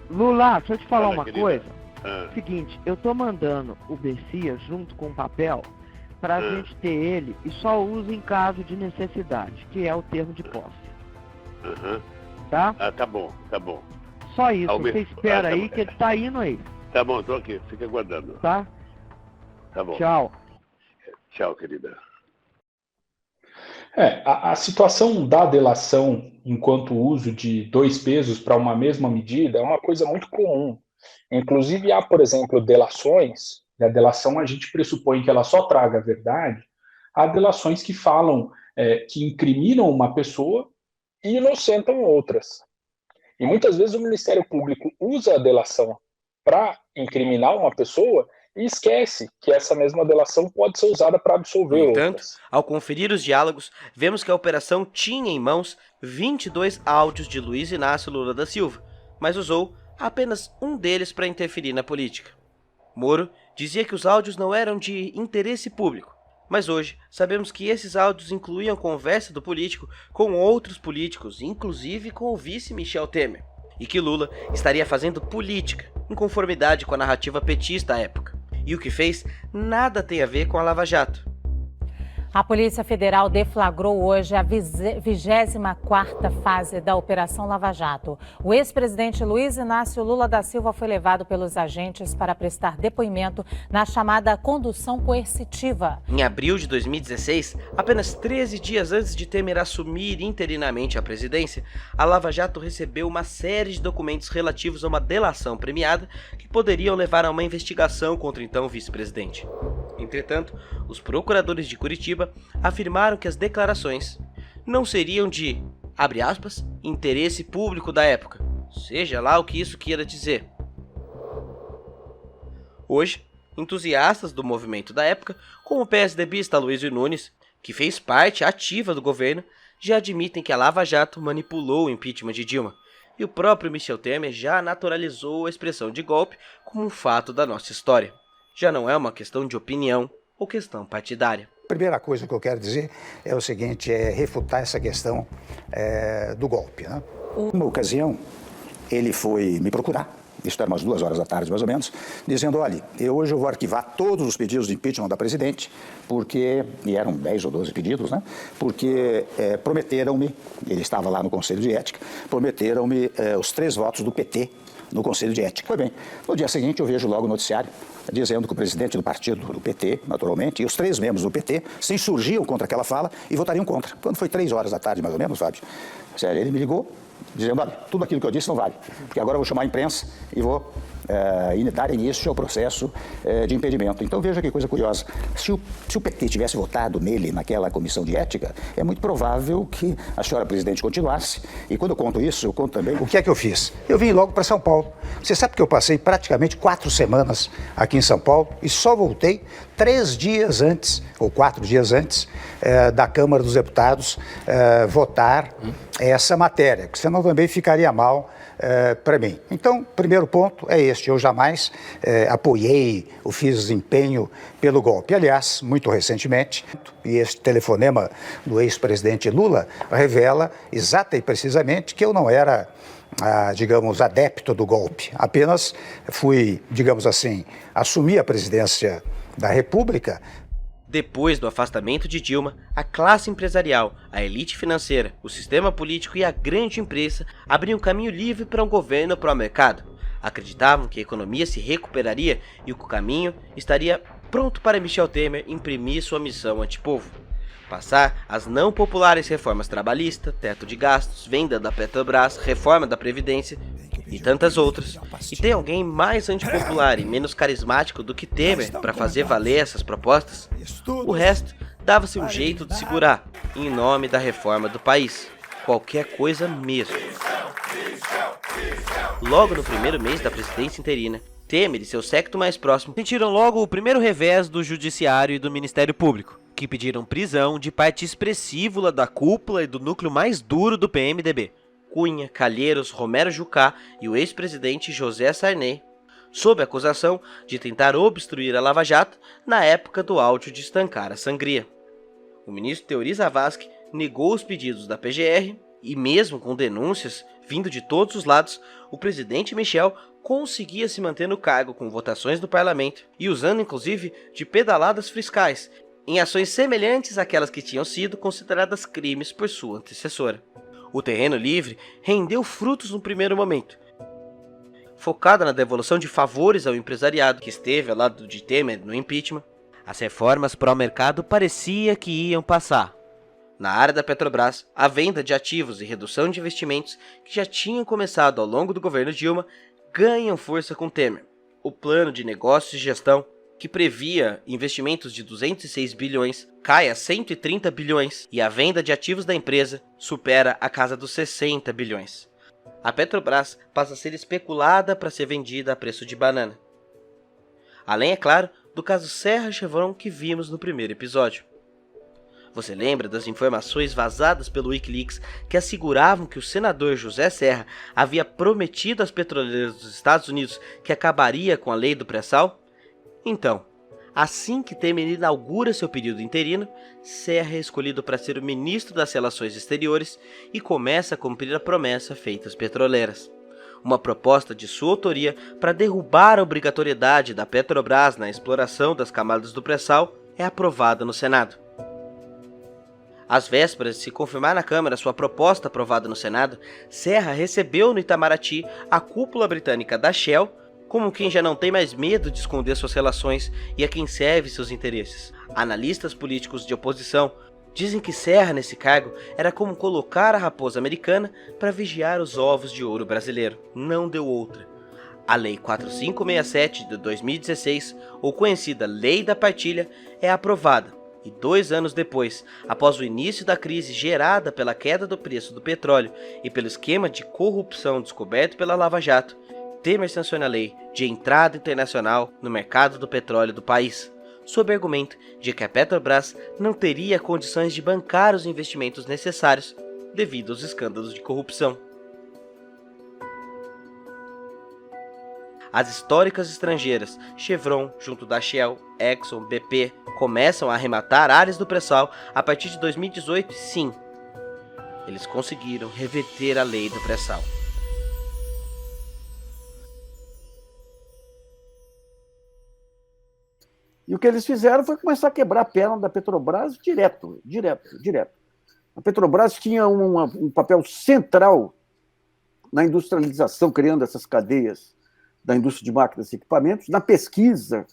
Lula, deixa eu te falar Fala, uma querida. coisa. Ah. Seguinte, eu tô mandando o Bessias junto com o papel pra gente ter ele e só usa em caso de necessidade, que é o termo de posse. Uhum. Tá? Ah, tá bom, tá bom. Só isso, Albert, você espera tá aí bom. que ele tá indo aí, Tá bom, tô aqui, fica aguardando. tá? Tá bom. Tchau. Tchau, querida. A situação da delação enquanto uso de dois pesos para uma mesma medida é uma coisa muito comum. Inclusive há, por exemplo, delações, e a delação a gente pressupõe que ela só traga a verdade, há delações que falam, que incriminam uma pessoa e inocentam outras. E muitas vezes o Ministério Público usa a delação para incriminar uma pessoa e esquece que essa mesma delação pode ser usada para absolver No entanto, outras. ao conferir os diálogos, vemos que a operação tinha em mãos 22 áudios de Luiz Inácio Lula da Silva, mas usou apenas um deles para interferir na política. Moro dizia que os áudios não eram de interesse público, mas hoje sabemos que esses áudios incluíam conversa do político com outros políticos, inclusive com o vice Michel Temer, e que Lula estaria fazendo política, em conformidade com a narrativa petista à época. E o que fez nada tem a ver com a Lava Jato. A Polícia Federal deflagrou hoje a 24ª fase da Operação Lava Jato. O ex-presidente Luiz Inácio Lula da Silva foi levado pelos agentes para prestar depoimento na chamada condução coercitiva. Em abril de 2016, apenas 13 dias antes de Temer assumir interinamente a presidência, a Lava Jato recebeu uma série de documentos relativos a uma delação premiada que poderiam levar a uma investigação contra o então vice-presidente. Entretanto, os procuradores de Curitiba afirmaram que as declarações não seriam de, abre aspas, interesse público da época, seja lá o que isso queira dizer. Hoje, entusiastas do movimento da época, como o PSDBista Luiz Nunes, que fez parte ativa do governo, já admitem que a Lava Jato manipulou o impeachment de Dilma, e o próprio Michel Temer já naturalizou a expressão de golpe como um fato da nossa história. Já não é uma questão de opinião ou questão partidária. A primeira coisa que eu quero dizer é o seguinte, é refutar essa questão do golpe. Né? Uma ocasião, ele foi me procurar, isso era umas 2 horas da tarde mais ou menos, dizendo, olha, hoje eu vou arquivar todos os pedidos de impeachment da presidente, porque, e eram 10 ou 12 pedidos, né? Porque prometeram-me, ele estava lá no Conselho de Ética, prometeram-me os 3 votos do PT no Conselho de Ética. Foi bem, no dia seguinte eu vejo logo o noticiário dizendo que o presidente do partido, do PT, naturalmente, e os 3 membros do PT se insurgiam contra aquela fala e votariam contra. Quando foi 3 horas da tarde, mais ou menos, Fábio, sério, ele me ligou dizendo, olha, tudo aquilo que eu disse não vale, porque agora eu vou chamar a imprensa e vou dar início ao processo de impedimento. Então veja que coisa curiosa, se o PT tivesse votado nele naquela comissão de ética, é muito provável que a senhora presidente continuasse, e quando eu conto isso, eu conto também o que é que eu fiz. Eu vim logo para São Paulo. Você sabe que eu passei praticamente 4 semanas aqui em São Paulo e só voltei 3 dias antes, ou 4 dias antes, da Câmara dos Deputados votar essa matéria, porque senão também ficaria mal para mim. Então, primeiro ponto é este, eu jamais apoiei ou fiz desempenho pelo golpe. Aliás, muito recentemente, e esse telefonema do ex-presidente Lula revela exata e precisamente que eu não era, digamos, adepto do golpe, apenas fui, digamos assim, assumi a presidência da República. Depois do afastamento de Dilma, a classe empresarial, a elite financeira, o sistema político e a grande imprensa abriam caminho livre para um governo pró-mercado. Acreditavam que a economia se recuperaria e o caminho estaria pronto para Michel Temer imprimir sua missão antipovo. Passar as não populares reformas trabalhistas, teto de gastos, venda da Petrobras, reforma da Previdência e tantas outras. E tem alguém mais antipopular e menos carismático do que Temer para fazer valer essas propostas? O resto dava-se um jeito de segurar, em nome da reforma do país. Qualquer coisa mesmo. Logo no primeiro mês da presidência interina, Temer e seu séquito mais próximo sentiram logo o primeiro revés do Judiciário e do Ministério Público, que pediram prisão de parte expressiva da cúpula e do núcleo mais duro do PMDB, Cunha, Calheiros, Romero Jucá e o ex-presidente José Sarney, sob a acusação de tentar obstruir a Lava Jato na época do áudio de estancar a sangria. O ministro Teori Zavascki negou os pedidos da PGR e, mesmo com denúncias vindo de todos os lados, o presidente Michel conseguia se manter no cargo com votações do parlamento e usando inclusive de pedaladas fiscais em ações semelhantes àquelas que tinham sido consideradas crimes por sua antecessora. O terreno livre rendeu frutos no primeiro momento, focada na devolução de favores ao empresariado que esteve ao lado de Temer no impeachment. As reformas pró-mercado parecia que iam passar. Na área da Petrobras, a venda de ativos e redução de investimentos que já tinham começado ao longo do governo Dilma ganham força com Temer. O plano de negócios e gestão, que previa investimentos de 206 bilhões, cai a 130 bilhões e a venda de ativos da empresa supera a casa dos 60 bilhões. A Petrobras passa a ser especulada para ser vendida a preço de banana. Além, é claro, do caso Serra Chevron que vimos no primeiro episódio. Você lembra das informações vazadas pelo Wikileaks que asseguravam que o senador José Serra havia prometido às petroleiras dos Estados Unidos que acabaria com a lei do pré-sal? Então, assim que Temer inaugura seu período interino, Serra é escolhido para ser o ministro das Relações Exteriores e começa a cumprir a promessa feita às petroleiras. Uma proposta de sua autoria para derrubar a obrigatoriedade da Petrobras na exploração das camadas do pré-sal é aprovada no Senado. Às vésperas de se confirmar na Câmara sua proposta aprovada no Senado, Serra recebeu no Itamaraty a cúpula britânica da Shell, como quem já não tem mais medo de esconder suas relações e a quem serve seus interesses. Analistas políticos de oposição dizem que Serra nesse cargo era como colocar a raposa americana para vigiar os ovos de ouro brasileiro. Não deu outra. A Lei 4567 de 2016, ou conhecida Lei da Partilha, é aprovada. E 2 anos depois, após o início da crise gerada pela queda do preço do petróleo e pelo esquema de corrupção descoberto pela Lava Jato, Temer sanciona a lei de entrada internacional no mercado do petróleo do país, sob argumento de que a Petrobras não teria condições de bancar os investimentos necessários devido aos escândalos de corrupção. As históricas estrangeiras Chevron, junto da Shell, Exxon, BP, começam a arrematar áreas do pré-sal a partir de 2018 e sim, eles conseguiram reverter a lei do pré-sal. E o que eles fizeram foi começar a quebrar a perna da Petrobras direto. A Petrobras tinha um papel central na industrialização, criando essas cadeias da indústria de máquinas e equipamentos, na pesquisa,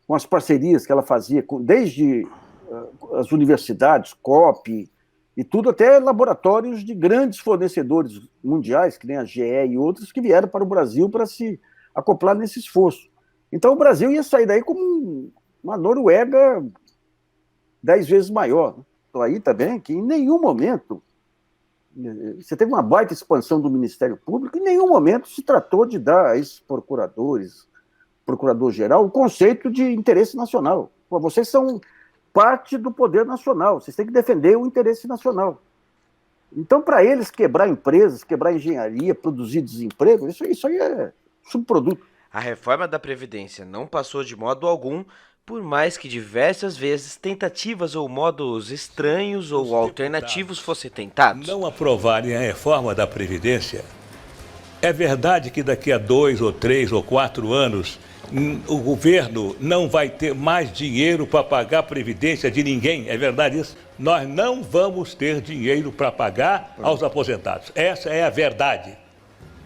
com as parcerias que ela fazia, desde as universidades, COP, e tudo, até laboratórios de grandes fornecedores mundiais, que nem a GE e outros, que vieram para o Brasil para se acoplar nesse esforço. Então, o Brasil ia sair daí como uma Noruega 10 vezes maior. Então, aí também, que em nenhum momento você teve uma baita expansão do Ministério Público, em nenhum momento se tratou de dar a esses procuradores, procurador-geral, o conceito de interesse nacional. Pô, vocês são parte do poder nacional, vocês têm que defender o interesse nacional. Então, para eles, quebrar empresas, quebrar engenharia, produzir desemprego, isso aí é subproduto. A reforma da Previdência não passou de modo algum, por mais que diversas vezes tentativas ou modos estranhos ou alternativos fossem tentados. Não aprovarem a reforma da Previdência, é verdade que daqui a 2 ou 3 ou 4 anos o governo não vai ter mais dinheiro para pagar a Previdência de ninguém, é verdade isso? Nós não vamos ter dinheiro para pagar aos aposentados, essa é a verdade.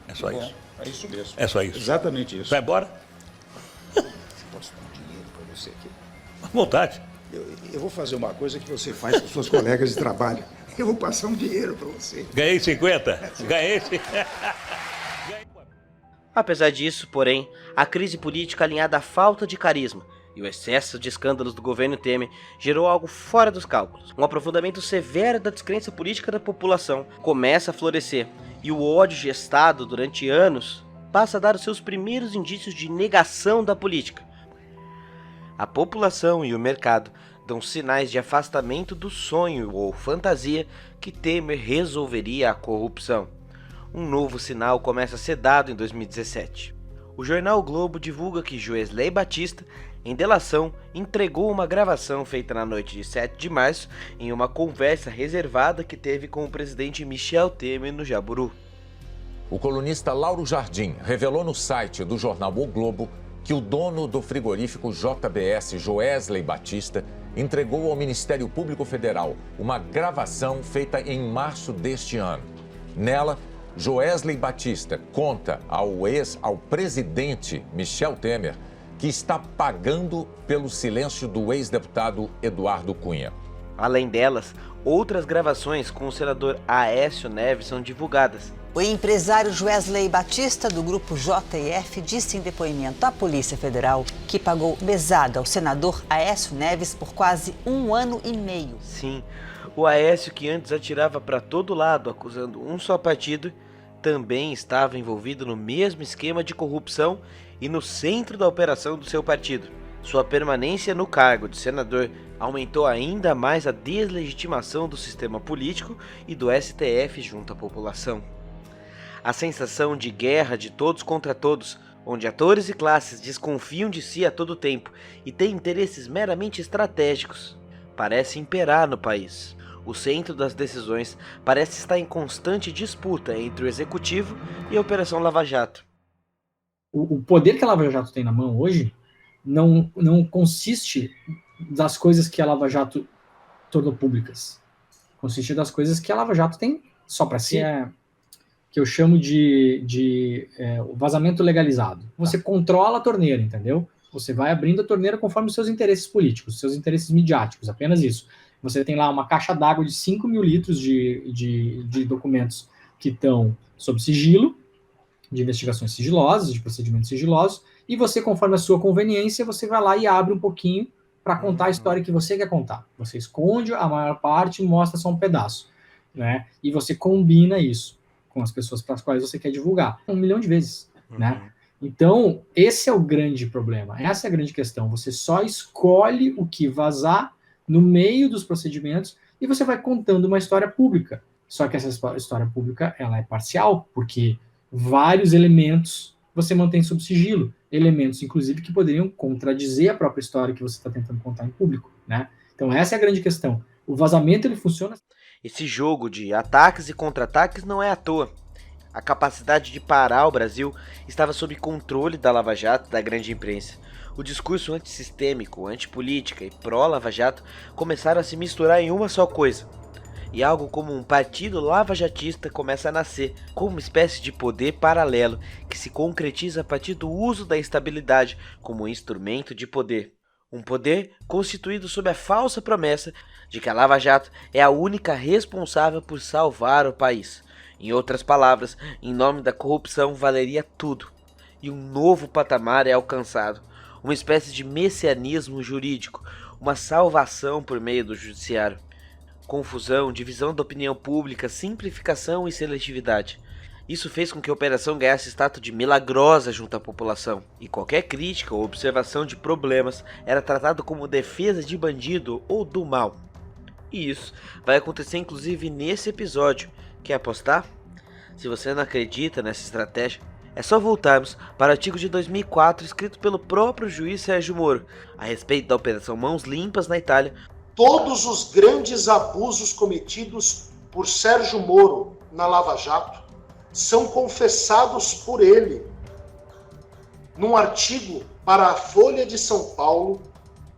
É só isso. É isso mesmo. É só isso. Exatamente isso. Vai embora? Posso dar um dinheiro para você aqui? À vontade. Eu vou fazer uma coisa que você faz com seus colegas de trabalho. Eu vou passar um dinheiro para você. Ganhei 50? Ganhei 50. Apesar disso, porém, a crise política alinhada à falta de carisma e o excesso de escândalos do governo Temer gerou algo fora dos cálculos. Um aprofundamento severo da descrença política da população começa a florescer e o ódio gestado durante anos passa a dar os seus primeiros indícios de negação da política. A população e o mercado dão sinais de afastamento do sonho ou fantasia que Temer resolveria a corrupção. Um novo sinal começa a ser dado em 2017. O jornal o Globo divulga que Joesley Batista, em delação, entregou uma gravação feita na noite de 7 de março em uma conversa reservada que teve com o presidente Michel Temer no Jaburu. O colunista Lauro Jardim revelou no site do jornal O Globo que o dono do frigorífico JBS, Joesley Batista, entregou ao Ministério Público Federal uma gravação feita em março deste ano. Nela, Joesley Batista conta ao presidente Michel Temer que está pagando pelo silêncio do ex-deputado Eduardo Cunha. Além delas, outras gravações com o senador Aécio Neves são divulgadas. O empresário Joesley Batista, do grupo JF, disse em depoimento à Polícia Federal que pagou mesada ao senador Aécio Neves por quase 1 ano e meio. Sim, o Aécio, que antes atirava para todo lado acusando um só partido, também estava envolvido no mesmo esquema de corrupção e no centro da operação do seu partido. Sua permanência no cargo de senador aumentou ainda mais a deslegitimação do sistema político e do STF junto à população. A sensação de guerra de todos contra todos onde atores e classes desconfiam de si a todo tempo e têm interesses meramente estratégicos, parece imperar no país. O centro das decisões parece estar em constante disputa entre o Executivo e a Operação Lava Jato. O poder que a Lava Jato tem na mão hoje não consiste das coisas que a Lava Jato tornou públicas. Consiste das coisas que a Lava Jato tem só para si, que eu chamo de vazamento legalizado. Você controla a torneira, entendeu? Você vai abrindo a torneira conforme os seus interesses políticos, seus interesses midiáticos, apenas isso. Você tem lá uma caixa d'água de 5 mil litros de documentos que estão sob sigilo, de investigações sigilosas, de procedimentos sigilosos, e você, conforme a sua conveniência, você vai lá e abre um pouquinho para contar a história que você quer contar. Você esconde a maior parte e mostra só um pedaço, né? E você combina isso com as pessoas para as quais você quer divulgar 1 milhão de vezes, né? Então, esse é o grande problema, essa é a grande questão. Você só escolhe o que vazar no meio dos procedimentos e você vai contando uma história pública. Só que essa história pública, ela é parcial, porque vários elementos você mantém sob sigilo, elementos, inclusive, que poderiam contradizer a própria história que você está tentando contar em público, né? Então essa é a grande questão. O vazamento, ele funciona... Esse jogo de ataques e contra-ataques não é à toa. A capacidade de parar o Brasil estava sob controle da Lava Jato, da grande imprensa. O discurso antissistêmico, antipolítica e pró-Lava Jato começaram a se misturar em uma só coisa. E algo como um partido lavajatista começa a nascer, como uma espécie de poder paralelo que se concretiza a partir do uso da instabilidade como instrumento de poder. Um poder constituído sob a falsa promessa de que a Lava Jato é a única responsável por salvar o país. Em outras palavras, em nome da corrupção valeria tudo. E um novo patamar é alcançado. Uma espécie de messianismo jurídico, uma salvação por meio do judiciário. Confusão, divisão da opinião pública, simplificação e seletividade. Isso fez com que a operação ganhasse status de milagrosa junto à população, e qualquer crítica ou observação de problemas era tratado como defesa de bandido ou do mal. E isso vai acontecer inclusive nesse episódio. Quer apostar? Se você não acredita nessa estratégia, é só voltarmos para o artigo de 2004 escrito pelo próprio juiz Sérgio Moro, a respeito da Operação Mãos Limpas na Itália. Todos os grandes abusos cometidos por Sérgio Moro na Lava Jato são confessados por ele num artigo para a Folha de São Paulo,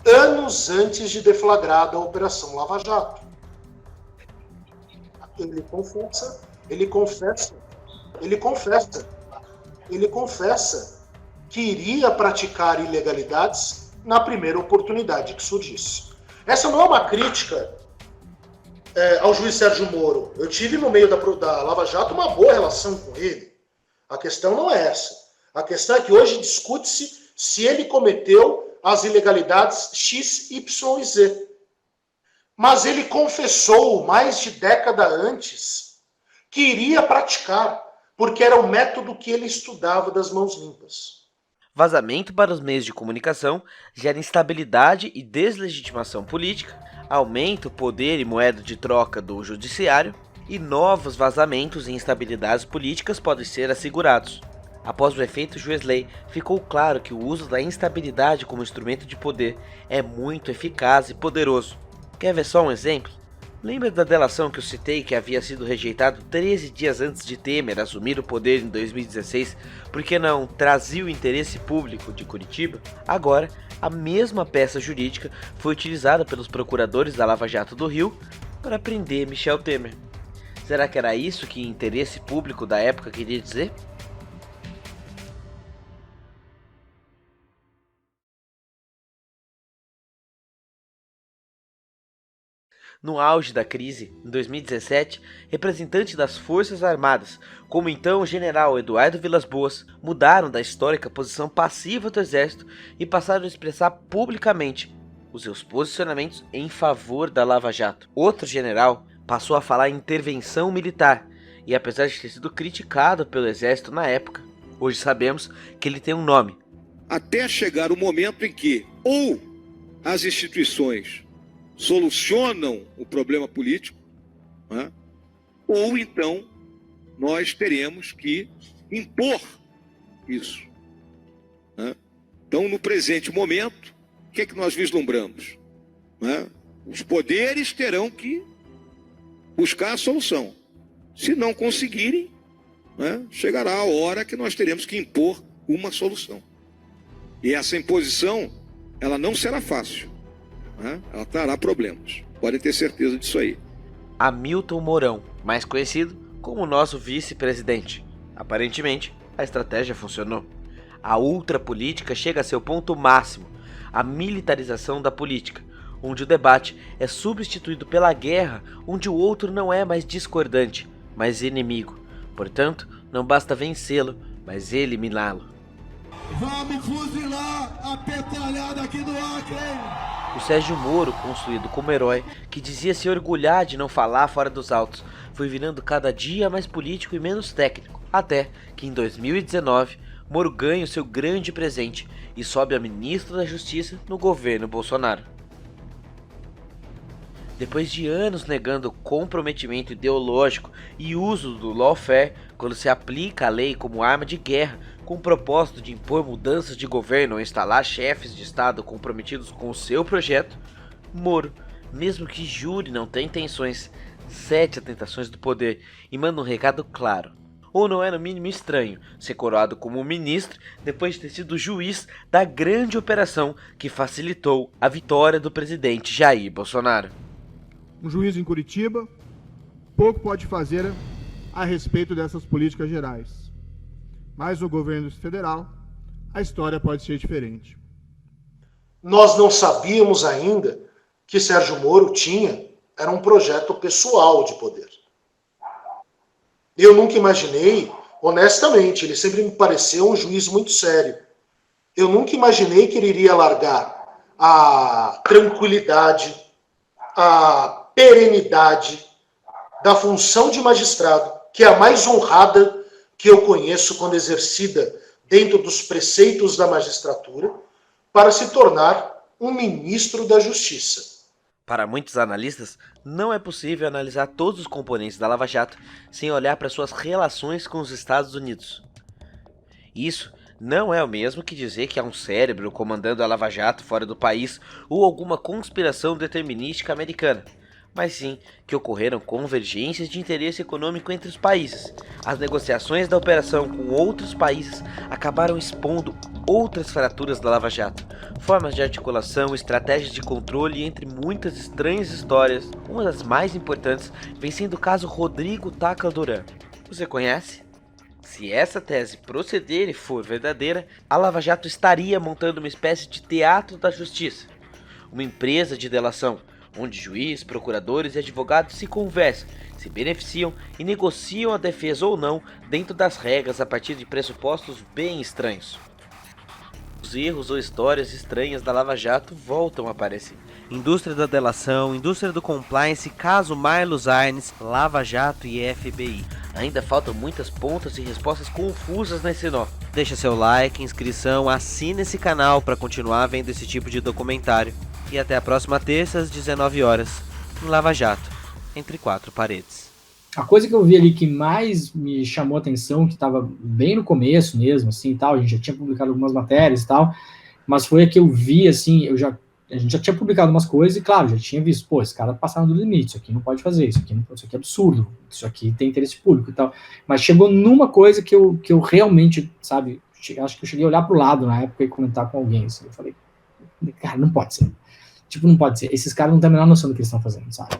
anos antes de deflagrada a Operação Lava Jato. Ele confessa que iria praticar ilegalidades na primeira oportunidade que surgisse. Essa não é uma crítica ao juiz Sérgio Moro. Eu tive no meio da Lava Jato uma boa relação com ele. A questão não é essa. A questão é que hoje discute-se se ele cometeu as ilegalidades X, Y e Z. Mas ele confessou mais de década antes que iria praticar, porque era o método que ele estudava das mãos limpas. Vazamento para os meios de comunicação gera instabilidade e deslegitimação política, aumenta o poder e moeda de troca do judiciário, e novos vazamentos e instabilidades políticas podem ser assegurados. Após o efeito Joesley, ficou claro que o uso da instabilidade como instrumento de poder é muito eficaz e poderoso. Quer ver só um exemplo? Lembra da delação que eu citei que havia sido rejeitado 13 dias antes de Temer assumir o poder em 2016 porque não trazia o interesse público de Curitiba? Agora, a mesma peça jurídica foi utilizada pelos procuradores da Lava Jato do Rio para prender Michel Temer. Será que era isso que o interesse público da época queria dizer? No auge da crise, em 2017, representantes das Forças Armadas, como então o general Eduardo Vilas Boas, mudaram da histórica posição passiva do Exército e passaram a expressar publicamente os seus posicionamentos em favor da Lava Jato. Outro general passou a falar em intervenção militar e, apesar de ter sido criticado pelo Exército na época, hoje sabemos que ele tem um nome. Até chegar o momento em que ou as instituições solucionam o problema político, né? Ou então nós teremos que impor isso. Então, no presente momento, o que é que nós vislumbramos? Né? Os poderes terão que buscar a solução. Se não conseguirem, né, chegará a hora que nós teremos que impor uma solução. E essa imposição, ela não será fácil, né? Ela trará problemas. Podem ter certeza disso aí. Hamilton Mourão, mais conhecido como o nosso vice-presidente. Aparentemente, a estratégia funcionou. A ultrapolítica chega a seu ponto máximo, a militarização da política, onde o debate é substituído pela guerra, onde o outro não é mais discordante, mas inimigo. Portanto, não basta vencê-lo, mas eliminá-lo. Vamos fuzilar a petralhada aqui do Acre! O Sérgio Moro, construído como herói, que dizia se orgulhar de não falar fora dos autos, foi virando cada dia mais político e menos técnico, até que em 2019, Moro ganha o seu grande presente e sobe a ministro da Justiça no governo Bolsonaro. Depois de anos negando comprometimento ideológico e uso do lawfare quando se aplica a lei como arma de guerra com o propósito de impor mudanças de governo ou instalar chefes de Estado comprometidos com o seu projeto, Moro, mesmo que jure não ter intenções, cede a tentações do poder e manda um recado claro. Ou não é no mínimo estranho ser coroado como ministro depois de ter sido juiz da grande operação que facilitou a vitória do presidente Jair Bolsonaro. Um juiz em Curitiba pouco pode fazer a respeito dessas políticas gerais. Mas no governo federal, a história pode ser diferente. Nós não sabíamos ainda que Sérgio Moro era um projeto pessoal de poder. Eu nunca imaginei, honestamente, ele sempre me pareceu um juiz muito sério. Eu nunca imaginei que ele iria largar a tranquilidade, a perenidade da função de magistrado, que é a mais honrada que eu conheço quando exercida dentro dos preceitos da magistratura, para se tornar um ministro da Justiça. Para muitos analistas, não é possível analisar todos os componentes da Lava Jato sem olhar para suas relações com os Estados Unidos. Isso não é o mesmo que dizer que há um cérebro comandando a Lava Jato fora do país ou alguma conspiração determinística americana, mas sim que ocorreram convergências de interesse econômico entre os países. As negociações da operação com outros países acabaram expondo outras fraturas da Lava Jato, formas de articulação, estratégias de controle e entre muitas estranhas histórias. Uma das mais importantes vem sendo o caso Rodrigo Tacla Duran. Você conhece? Se essa tese proceder e for verdadeira, a Lava Jato estaria montando uma espécie de teatro da justiça, uma empresa de delação, onde juiz, procuradores e advogados se conversam, se beneficiam e negociam a defesa ou não dentro das regras a partir de pressupostos bem estranhos. Os erros ou histórias estranhas da Lava Jato voltam a aparecer. Indústria da delação, indústria do compliance, caso Marlos Arnes, Lava Jato e FBI. Ainda faltam muitas pontas e respostas confusas nesse nó. Deixa seu like, inscrição, assine esse canal para continuar vendo esse tipo de documentário. E até a próxima terça às 19 horas, em Lava Jato, entre quatro paredes. A coisa que eu vi ali que mais me chamou a atenção, que estava bem no começo mesmo, assim, e tal, a gente já tinha publicado algumas matérias e tal, mas foi a que eu vi, assim, a gente já tinha publicado umas coisas e, claro, já tinha visto, pô, esse cara passaram do limite, isso aqui não pode fazer, isso aqui é absurdo, isso aqui tem interesse público e tal, mas chegou numa coisa que eu realmente, sabe, acho que eu cheguei a olhar pro lado na época e comentar com alguém, assim, eu falei, cara, não pode ser. Tipo, não pode ser. Esses caras não têm a menor noção do que eles estão fazendo, sabe?